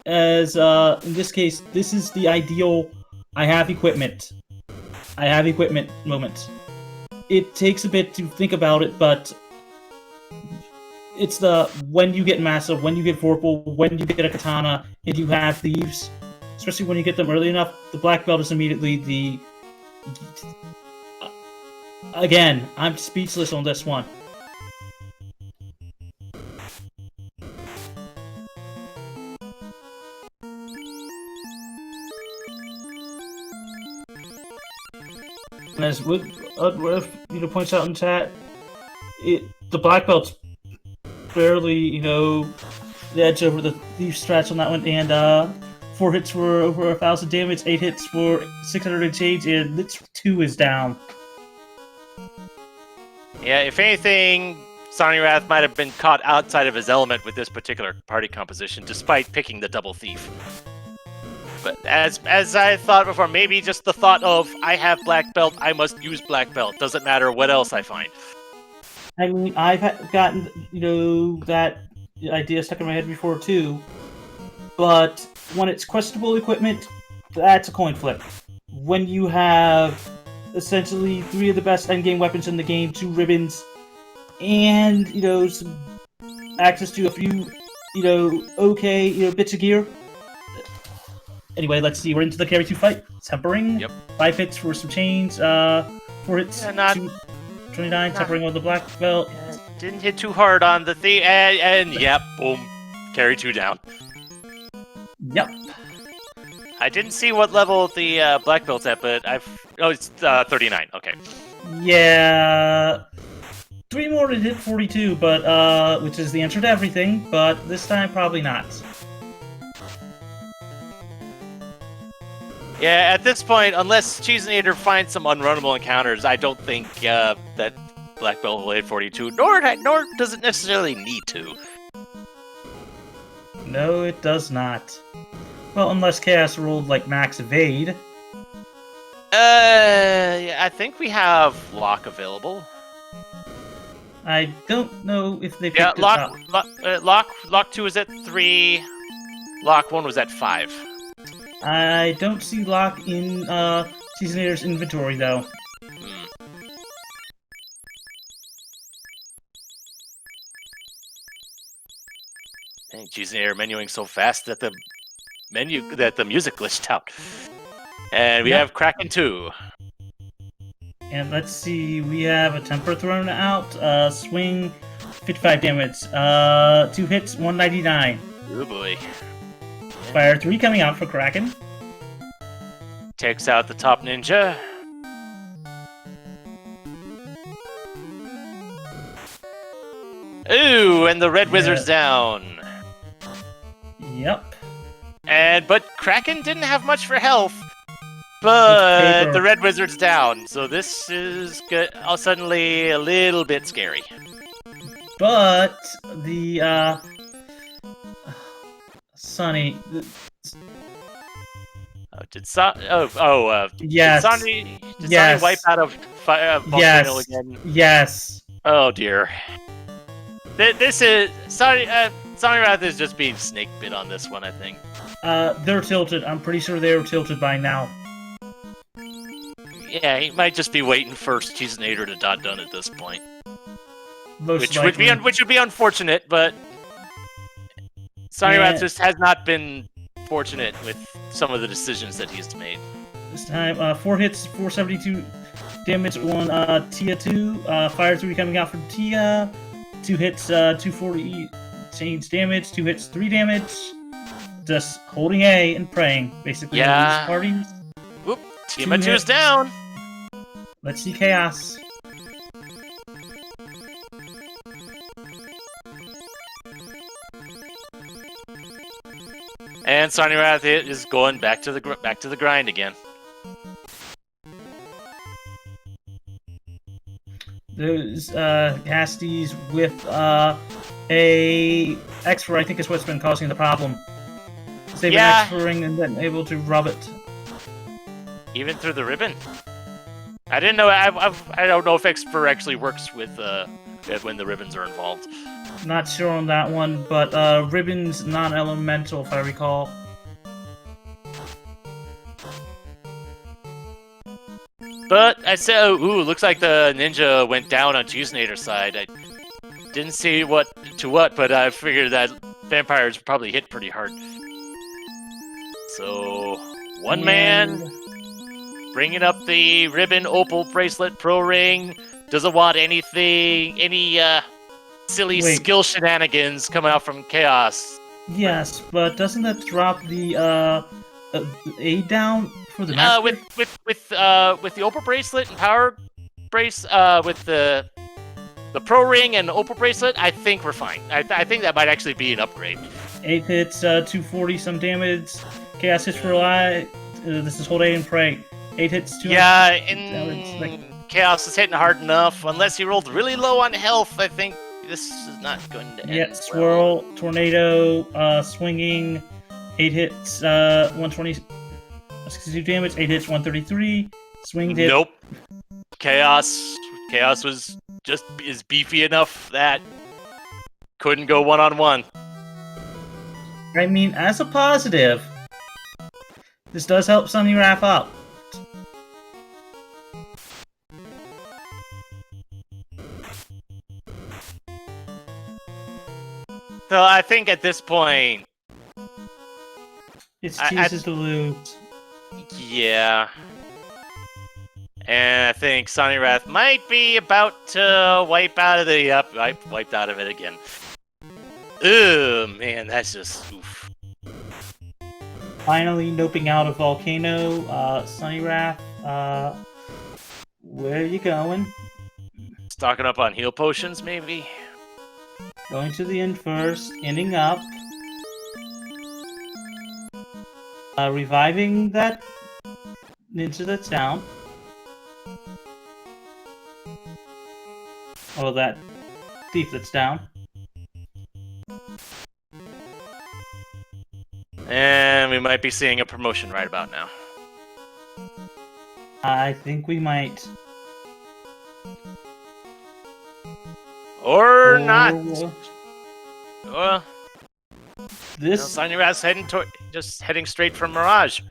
As in this case, this is the ideal I have equipment moment. It takes a bit to think about it, but it's the when you get Massive, when you get Vorpal, when you get a Katana, and you have Thieves, especially when you get them early enough, the black belt is immediately the... Again, I'm speechless on this one. As Wood points out in chat, the black belt's barely, the edge over the thief strats on that one, and 4 hits for over 1,000 damage, 8 hits for 600 and change, and Litz 2 is down. Yeah, if anything, Sawneyrath might have been caught outside of his element with this particular party composition, despite picking the double thief. But as I thought before, maybe just the thought of, I have black belt, I must use black belt. Doesn't matter what else I find. I mean, I've gotten, that idea stuck in my head before too. But when it's questionable equipment, that's a coin flip. When you have essentially 3 of the best endgame weapons in the game, 2 ribbons, and, some access to a few, okay, bits of gear. Anyway, let's see. We're into the carry 2 fight. Tempering. Yep. 5 hits for some chains. 4 hits. Yeah, 29. Tempering on the black belt. Didn't hit too hard on the thief, and yep, boom. Carry 2 down. Yep. I didn't see what level the black belt's at, but it's 39. Okay. Yeah. 3 more to hit 42, but which is the answer to everything. But this time, probably not. Yeah, at this point, unless Cheezinator finds some unrunnable encounters, I don't think that black belt will hit 42. Nor does it necessarily need to. No, it does not. Well, unless Chaos rolled like max evade. Yeah, I think we have lock available. I don't know if they picked Yeah, it up. lock 2 is at 3. Lock 1 was at 5. I don't see lock in Cheezinator's inventory though. Dang, Cheezinator menuing so fast that the music glitched out. And we have Kraken 2. And let's see, we have a temper thrown out. Swing, 55 damage. 2 hits, 199. Oh boy. Fire 3 coming out for Kraken. Takes out the top ninja. Ooh, and the red wizard's down. Yep. But Kraken didn't have much for health. But the red wizard's down, so this is suddenly a little bit scary. But the Sunny. Yes. Did Sonny wipe out of volcano again? Yes. Oh dear. This is Sawneyrath is just being snake bit on this one, I think. They're tilted. I'm pretty sure they're tilted by now. Yeah, he might just be waiting for Cheezinator to dot done at this point. Most which would be unfortunate, but Sawneyrath just has not been fortunate with some of the decisions that he's made. This time, 4 hits, 472 damage on Tia 2. Fire 3 coming out from Tia. 2 hits, 240 change damage. 2 hits, 3 damage. Just holding A and praying, basically. Yeah. These parties. Whoop, Team 2's down. Let's see chaos. And Sawneyrath is going back to the grind again. Those casties with a X-for, I think is what's been causing the problem. They've been X-for-ing and been able to rub it. Even through the ribbon? I didn't know. I don't know if X-for actually works with when the ribbons are involved. Not sure on that one, but ribbon's non-elemental, if I recall. But I said, ooh, looks like the ninja went down on Cheezinator's side. I didn't see what, but I figured that vampires probably hit pretty hard. So, one man bringing up the ribbon, opal bracelet, pro ring. Doesn't want any silly skill shenanigans coming out from Chaos. Yes, but doesn't that drop the A down for the master? With the opal bracelet and power brace, with the pro ring and opal bracelet, I think we're fine. I think that might actually be an upgrade. 8 hits, 240 some damage. Chaos hits for a lot. This is hold A and pray. 8 hits, 200. Yeah, and Chaos is hitting hard enough. Unless he rolled really low on health, I think this is not going to end. Yeah, swirl, tornado, swinging, 8 hits, 120 damage, 8 hits, 133, swing hit. Nope. Chaos was is beefy enough that couldn't go one-on-one. I mean, as a positive, this does help Sawneyrath up. So I think at this point, it's Cheez's to lose. Yeah. And I think Sawneyrath might be about to wipe out of the wiped out of it again. Ugh, man, that's just oof. Finally noping out of Volcano, Sawneyrath, where are you going? Stocking up on heal potions, maybe? Going to the end first, ending up. Reviving that ninja that's down. Oh, that thief that's down. And we might be seeing a promotion right about now. I think we might. Or not. Well, this Sawneyrath's heading straight for Mirage.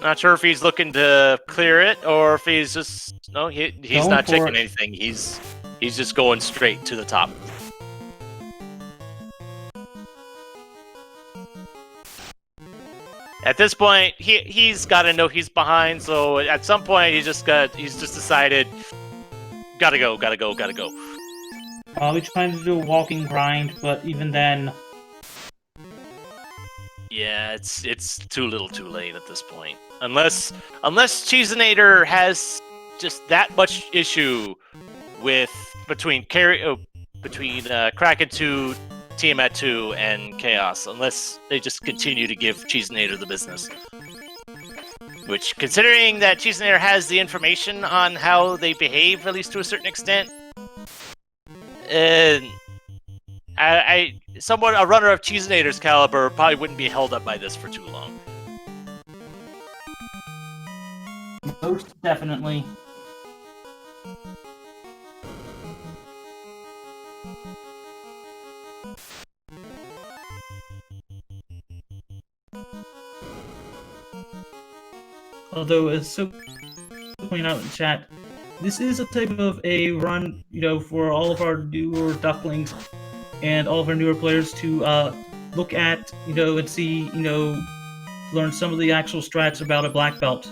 Not sure if he's looking to clear it or if he's just he's not checking anything. He's just going straight to the top. At this point, he's got to know he's behind. So at some point, he's just decided, gotta go. Probably trying to do a walking grind, but even then, yeah, it's too little, too late at this point. Unless Cheezinator has just that much issue between Kraken 2, Tiamat 2, and Chaos, unless they just continue to give Cheezinator the business. Which, considering that Cheezinator has the information on how they behave, at least to a certain extent, a runner of Cheezinator's caliber probably wouldn't be held up by this for too long. most definitely. Although, as so pointed out in chat, this is a type of a run, for all of our newer ducklings and all of our newer players to look at, and see, learn some of the actual strats about a black belt.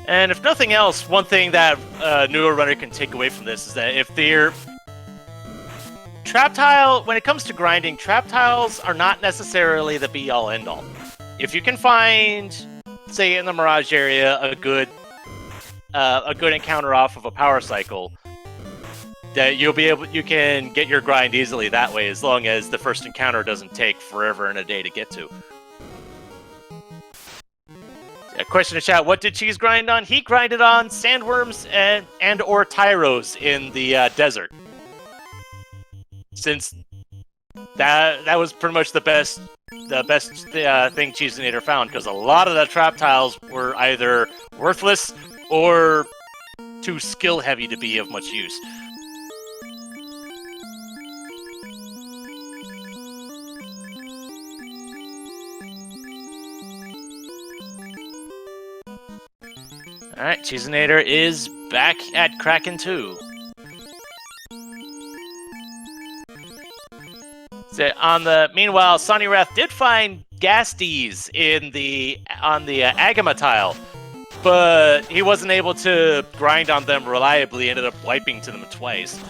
And if nothing else, one thing that a newer runner can take away from this is that if they're trap tile, when it comes to grinding, trap tiles are not necessarily the be-all end-all. If you can find, say in the Mirage area, a good encounter off of a power cycle, that you can get your grind easily that way, as long as the first encounter doesn't take forever and a day to get to. A question in chat: what did Cheese grind on? He grinded on sandworms and or tyros in the desert. Since that was pretty much the best thing Cheezinator found, because a lot of the trap tiles were either worthless or too skill heavy to be of much use. Alright, Cheezinator is back at Kraken 2. Meanwhile, Sawneyrath did find Gasties on the Agama tile, but he wasn't able to grind on them reliably, ended up wiping to them twice.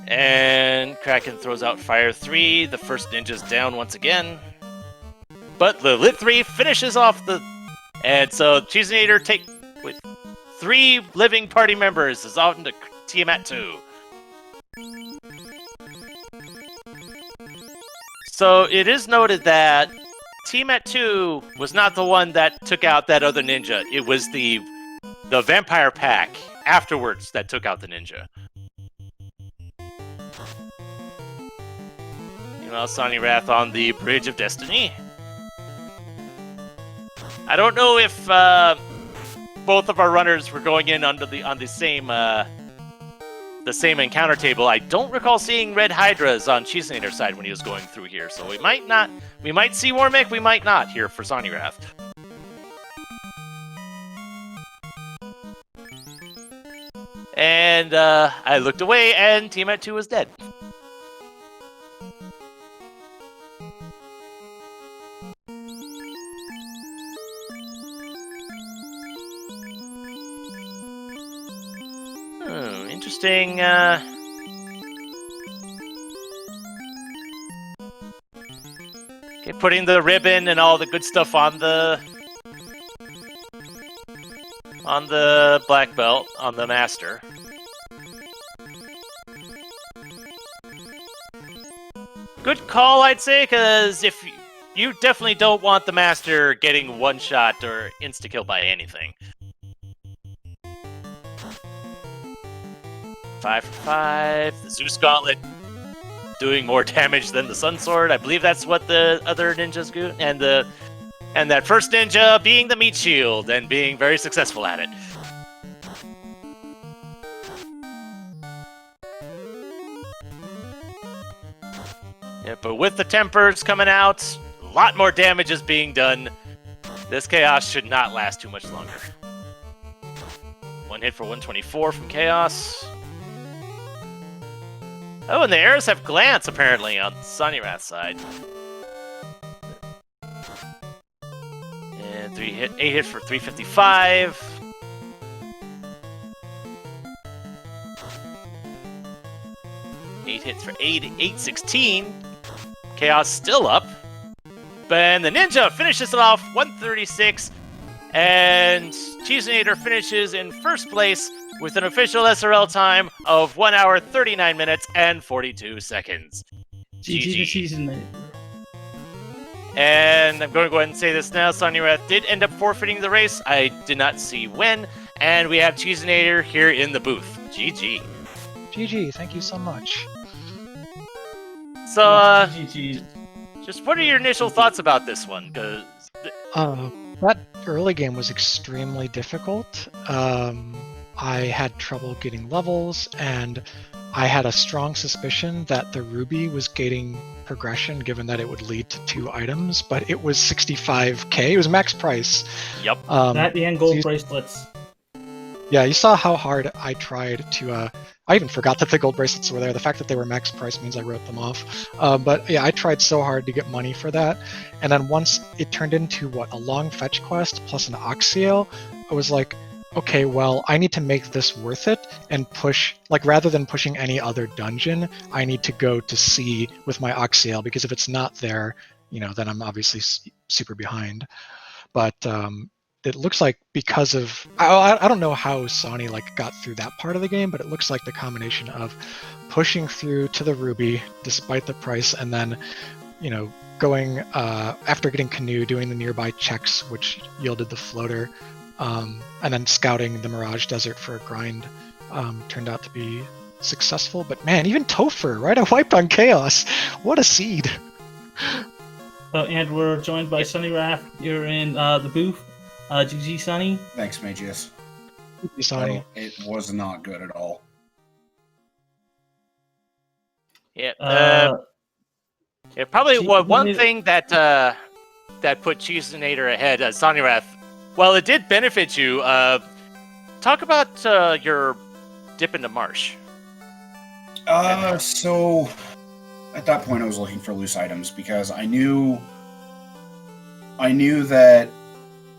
And Kraken throws out Fire 3. The first ninja's down once again. But the Lit 3 finishes off the... And so Cheezinator with 3 living party members is on to Tiamat 2. So it is noted that Tiamat 2 was not the one that took out that other ninja. It was the vampire pack afterwards that took out the ninja. Sawneyrath on the Bridge of Destiny. I don't know if both of our runners were going in on the same encounter table. I don't recall seeing red hydras on Cheezinator's side when he was going through here, so we might not. We might see Warmick, we might not here for Sawneyrath. And I looked away, and Tiamat 2 was dead. Interesting. Okay, putting the ribbon and all the good stuff on the black belt, on the master. Good call, I'd say, because if you definitely don't want the master getting one shot or insta kill by anything. 5 for 5. The Zeus Gauntlet doing more damage than the Sun Sword. I believe that's what the other ninjas do. And that first ninja being the meat shield and being very successful at it. Yeah, but with the tempers coming out, a lot more damage is being done. This Chaos should not last too much longer. 1 hit for 124 from Chaos. Oh, and the arrows have glance, apparently, on Sawneyrath's side. And 8 hit for 355. Eight hits for 816. Chaos still up. And the ninja finishes it off, 136. And Cheezinator finishes in first place with an official SRL time of 1 hour, 39 minutes, and 42 seconds. GG to Cheezinator. And I'm going to go ahead and say this now. Sawneyrath did end up forfeiting the race. I did not see when. And we have Cheezinator here in the booth. GG. GG, thank you so much. So, GG. Just what are your initial thoughts about this one? Because That early game was extremely difficult. I had trouble getting levels, and I had a strong suspicion that the ruby was gating progression, given that it would lead to 2 items. But it was 65k. It was max price. Yep. That and gold so you- bracelets. Yeah, you saw how hard I tried to. I even forgot that the gold bracelets were there. The fact that they were max price means I wrote them off. But yeah, I tried so hard to get money for that. And then once it turned into a long fetch quest plus an Oxyale, I was like, okay, well, I need to make this worth it and push, rather than pushing any other dungeon, I need to go to C with my Oxyale, because if it's not there, then I'm obviously super behind. But it looks like because of I don't know how Sony got through that part of the game, but it looks like the combination of pushing through to the ruby despite the price, and then going after getting canoe, doing the nearby checks which yielded the floater, and then scouting the Mirage Desert for a grind turned out to be successful. But man, even Topher, right? I wiped on Chaos. What a seed. And we're joined by Sawneyrath. You're in the booth. GG, Sonny. Thanks, Magius. Sonny. It was not good at all. Yeah. Probably one thing that put Cheezinator ahead, Sawneyrath. Well, it did benefit you. Talk about your dip into Marsh. So at that point I was looking for loose items because I knew that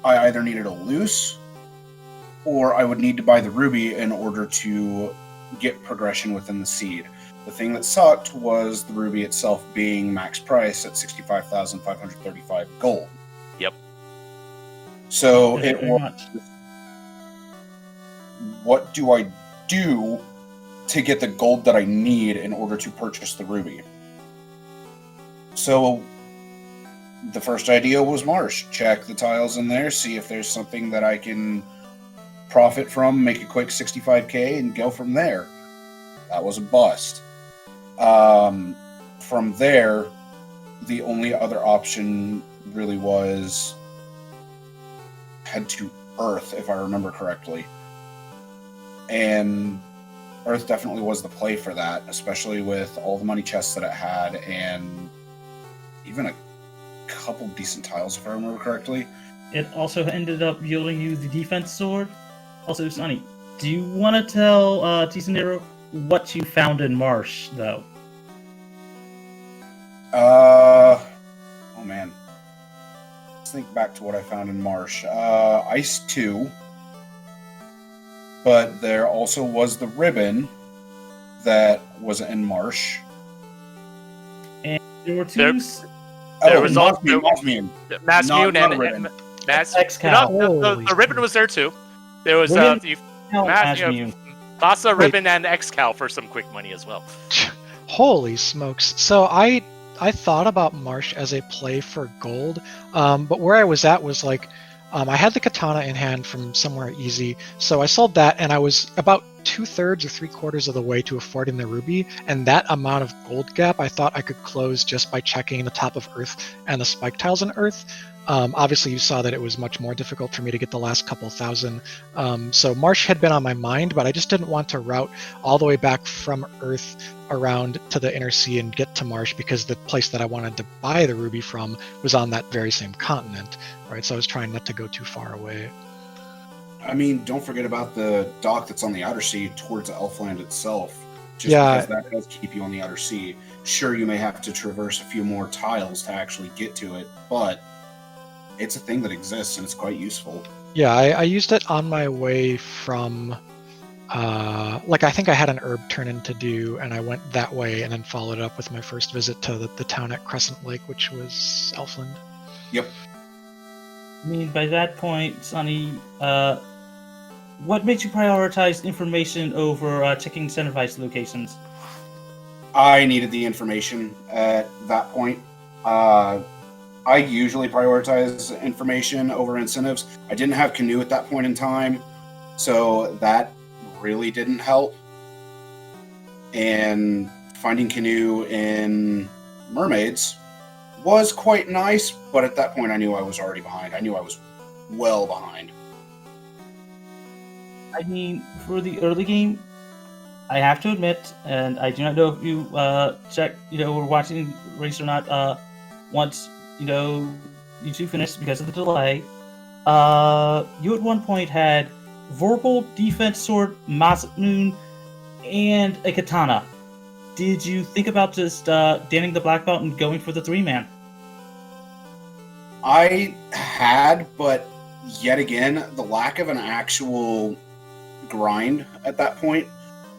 I either needed a loose or I would need to buy the ruby in order to get progression within the seed. The thing that sucked was the ruby itself being max price at 65,535 gold. Yep. So it was, what do I do to get the gold that I need in order to purchase the ruby? So the first idea was Marsh. Check the tiles in there, see if there's something that I can profit from, make a quick 65k, and go from there. That was a bust. From there, the only other option really was head to Earth, if I remember correctly. And Earth definitely was the play for that, especially with all the money chests that it had, and even a couple decent tiles, if I remember correctly. It also ended up yielding you the defense sword. Also, Sonny, do you want to tell Cheezinator what you found in Marsh, though? Oh man. Let's think back to what I found in Marsh. Ice 2. But there also was the ribbon that was in Marsh. And there were two... There was also Mothmune. Massmune and Excal. the ribbon was there too. There was Vasa, ribbon, and Excal for some quick money as well. Holy smokes! So I thought about Marsh as a play for gold, but where I was at was I had the katana in hand from somewhere easy, so I sold that, and I was about 2/3 or 3/4 of the way to affording the ruby, and that amount of gold gap I thought I could close just by checking the top of Earth and the spike tiles in Earth. Obviously, you saw that it was much more difficult for me to get the last couple thousand. So Marsh had been on my mind, but I just didn't want to route all the way back from Earth around to the inner sea and get to Marsh, because the place that I wanted to buy the ruby from was on that very same continent, right? So I was trying not to go too far away. I mean, don't forget about the dock that's on the outer sea towards Elfland itself. Because that does keep you on the outer sea. Sure, you may have to traverse a few more tiles to actually get to it, but it's a thing that exists and it's quite useful. Yeah, I used it on my way from I think I had an herb turn-in to do, and I went that way and then followed it up with my first visit to the town at Crescent Lake, which was Elfland. Yep. I mean, by that point, Sonny, what made you prioritize information over checking incentivized locations? I needed the information at that point. I usually prioritize information over incentives. I didn't have Canoe at that point in time, so that really didn't help. And finding Canoe in Mermaids was quite nice, but at that point I knew I was already behind. I knew I was well behind. I mean, for the early game, I have to admit, and I do not know if you were watching race or not. Once you two finished because of the delay. You at one point had Vorpal, Defense Sword, Moon, and a Katana. Did you think about just danning the black belt and going for the 3-man? I had, but yet again, the lack of an actual grind at that point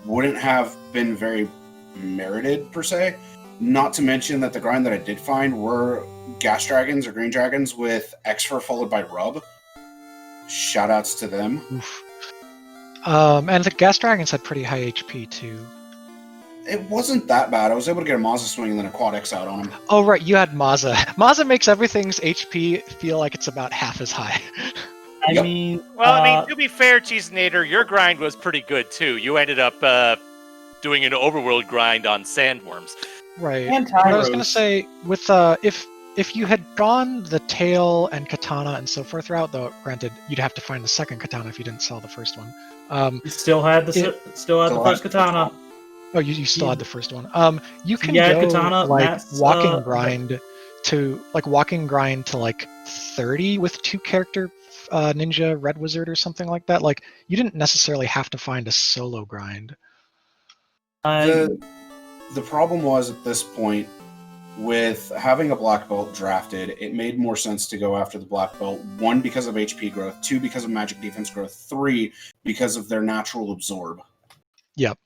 wouldn't have been very merited, per se. Not to mention that the grind that I did find were gas dragons or green dragons with Exfer followed by Rub. Shoutouts to them. And the gas dragons had pretty high HP too. It wasn't that bad. I was able to get a Mazza swing and then a Quad X out on him. Oh right, you had Mazza. Mazza makes everything's HP feel like it's about half as high. I mean, to be fair, Cheezinator, your grind was pretty good too. You ended up doing an overworld grind on sandworms. Right. And What I was gonna say with if you had gone the tail and katana and so forth route, though granted you'd have to find the second katana if you didn't sell the first one. you still had the first katana. Oh, you still had the first one. You can Yeah, go katana, walking grind to 30 with 2-character ninja red wizard or something like that. Like you didn't necessarily have to find a solo grind. The problem was at this point, with having a black belt drafted, it made more sense to go after the black belt. 1, because of HP growth. 2, because of magic defense growth. 3, because of their natural absorb. Yep.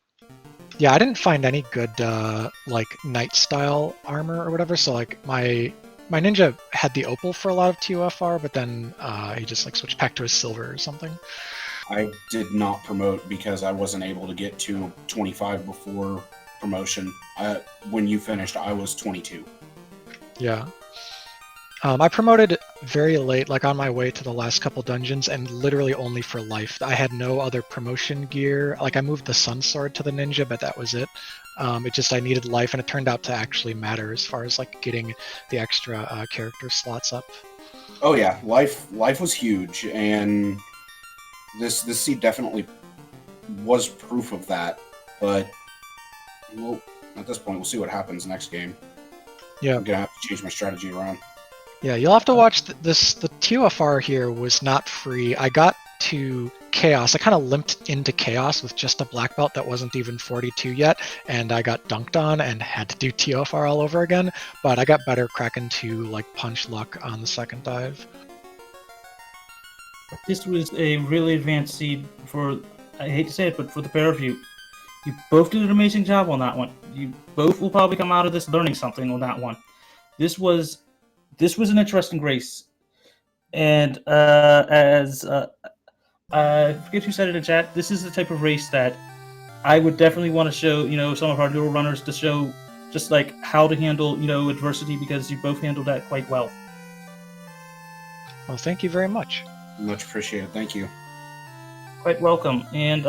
Yeah, I didn't find any good knight style armor or whatever. So like my ninja had the opal for a lot of TOFR, but then he just switched back to his silver or something. I did not promote because I wasn't able to get to 25 before promotion. When you finished, I was 22. Yeah. I promoted very late, like on my way to the last couple dungeons, and literally only for life. I had no other promotion gear. Like I moved the sun sword to the ninja, but that was it. I needed life, and it turned out to actually matter as far as getting the extra character slots up. Oh yeah, life was huge, and this seed definitely was proof of that. But well, at this point, we'll see what happens next game. Yeah, I'm gonna have to change my strategy around. Yeah, you'll have to watch this. The TOFR here was not free. I got to Chaos. I kind of limped into Chaos with just a black belt that wasn't even 42 yet, and I got dunked on and had to do TOFR all over again. But I got better cracking to punch luck on the second dive. This was a really advanced seed for, I hate to say it, but for the pair of you. You both did an amazing job on that one. You both will probably come out of this learning something on that one. This was an interesting race. And as I forget who said it in chat, this is the type of race that I would definitely want to show, some of our newer runners to show just how to handle, adversity, because you both handled that quite well. Well, thank you very much. Much appreciated. Thank you. Quite welcome. And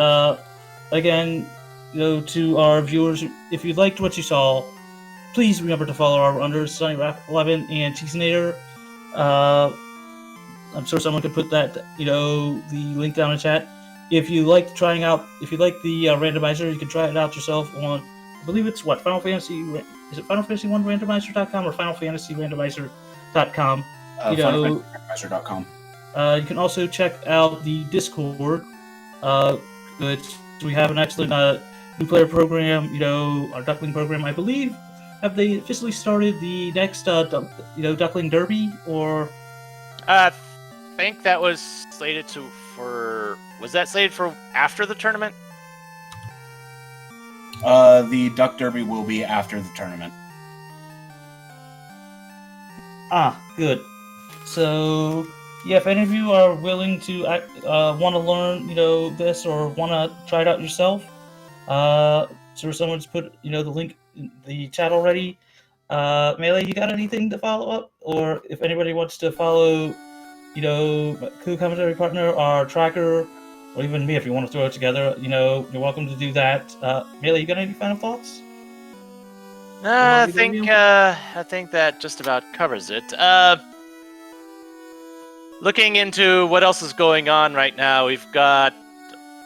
again, to our viewers, if you liked what you saw, please remember to follow our runners, Sawneyrath 11 and Cheezinator. I'm sure someone could put that, the link down in the chat. If you like the randomizer, you can try it out yourself on, I believe it's Final Fantasy. Is it Final Fantasy 1 randomizer.com or Final Fantasy randomizer.com? FinalFantasyRandomizer.com. You can also check out the Discord, which we have an excellent new player program. Our Duckling program, I believe. Have they officially started the next, Duckling Derby, or? I think that was slated was that slated for after the tournament? The Duck Derby will be after the tournament. Ah, good. So, yeah, if any of you are willing to want to learn, this, or want to try it out yourself, so someone's put, the link in the chat already. Melee, you got anything to follow up? Or if anybody wants to follow, Coup Commentary Partner, our tracker, or even me if you want to throw it together, you're welcome to do that. Melee, you got any final thoughts? I want me to think mute? I think that just about covers it. Looking into what else is going on right now, we've got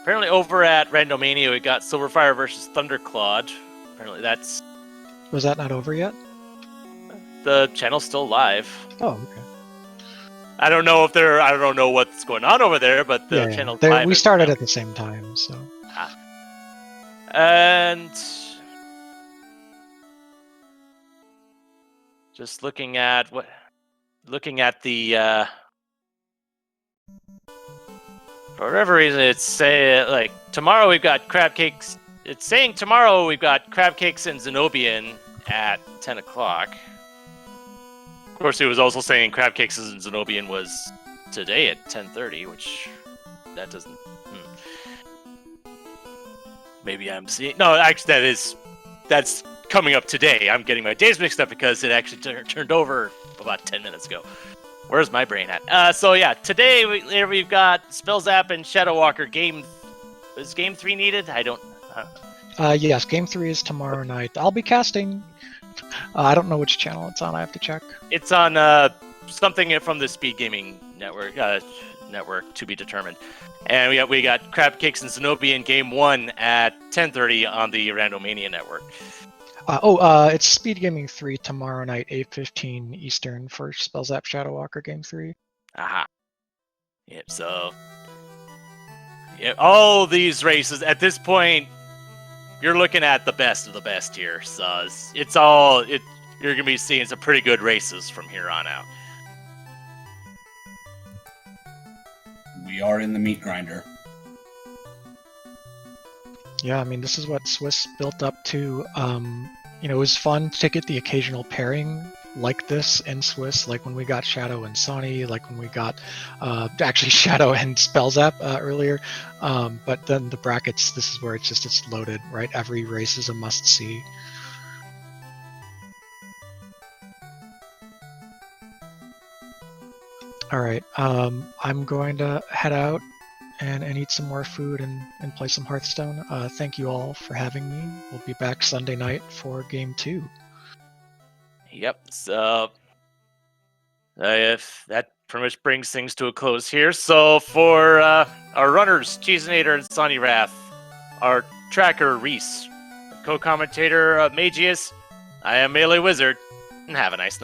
apparently over at Randomania we got Silverfire versus Thunderclawed. Apparently that's Was that not over yet? the channel's still live. Oh, okay. I don't know what's going on over there, but the channel's live. We started at the same time, so. And just looking at the for whatever reason it's like tomorrow we've got crab cakes. It's saying tomorrow we've got crab cakes and Zenobian at 10 o'clock. Of course, it was also saying crab cakes and Zenobian was today at 10:30, which that doesn't. Maybe I'm seeing. No, actually, that's coming up today. I'm getting my days mixed up because it actually turned over about 10 minutes ago. Where's my brain at? So yeah, today we've got Spell Zap and Shadow Walker game. Is game 3 needed? I don't. Yes, game 3 is tomorrow night. I'll be casting. I don't know which channel it's on. I have to check. It's on something from the Speed Gaming Network. Network to be determined. And we got Crab Cakes and Zenobian game 1 at 10:30 on the Randomania Network. It's Speed Gaming 3 tomorrow night, 8:15 Eastern for Spell Zap Shadow Walker game 3. Aha. Yep. So, yeah, all these races at this point, you're looking at the best of the best here. So you're gonna be seeing some pretty good races from here on out. We are in the meat grinder. Yeah, I mean, this is what Swiss built up to. It was fun to get the occasional pairing like this in Swiss, like when we got Shadow and Sawney, like when we got actually Shadow and Spell Zap earlier. But then the brackets, this is where it's loaded, right? Every race is a must-see. All right, I'm going to head out and eat some more food and play some Hearthstone. Thank you all for having me. We'll be back Sunday night for Game 2. Yep. So if that pretty much brings things to a close here. So for our runners, Cheezinator and Sawneyrath, our tracker, Reese, co-commentator, Magius, I am Melee Wizard, and have a nice night.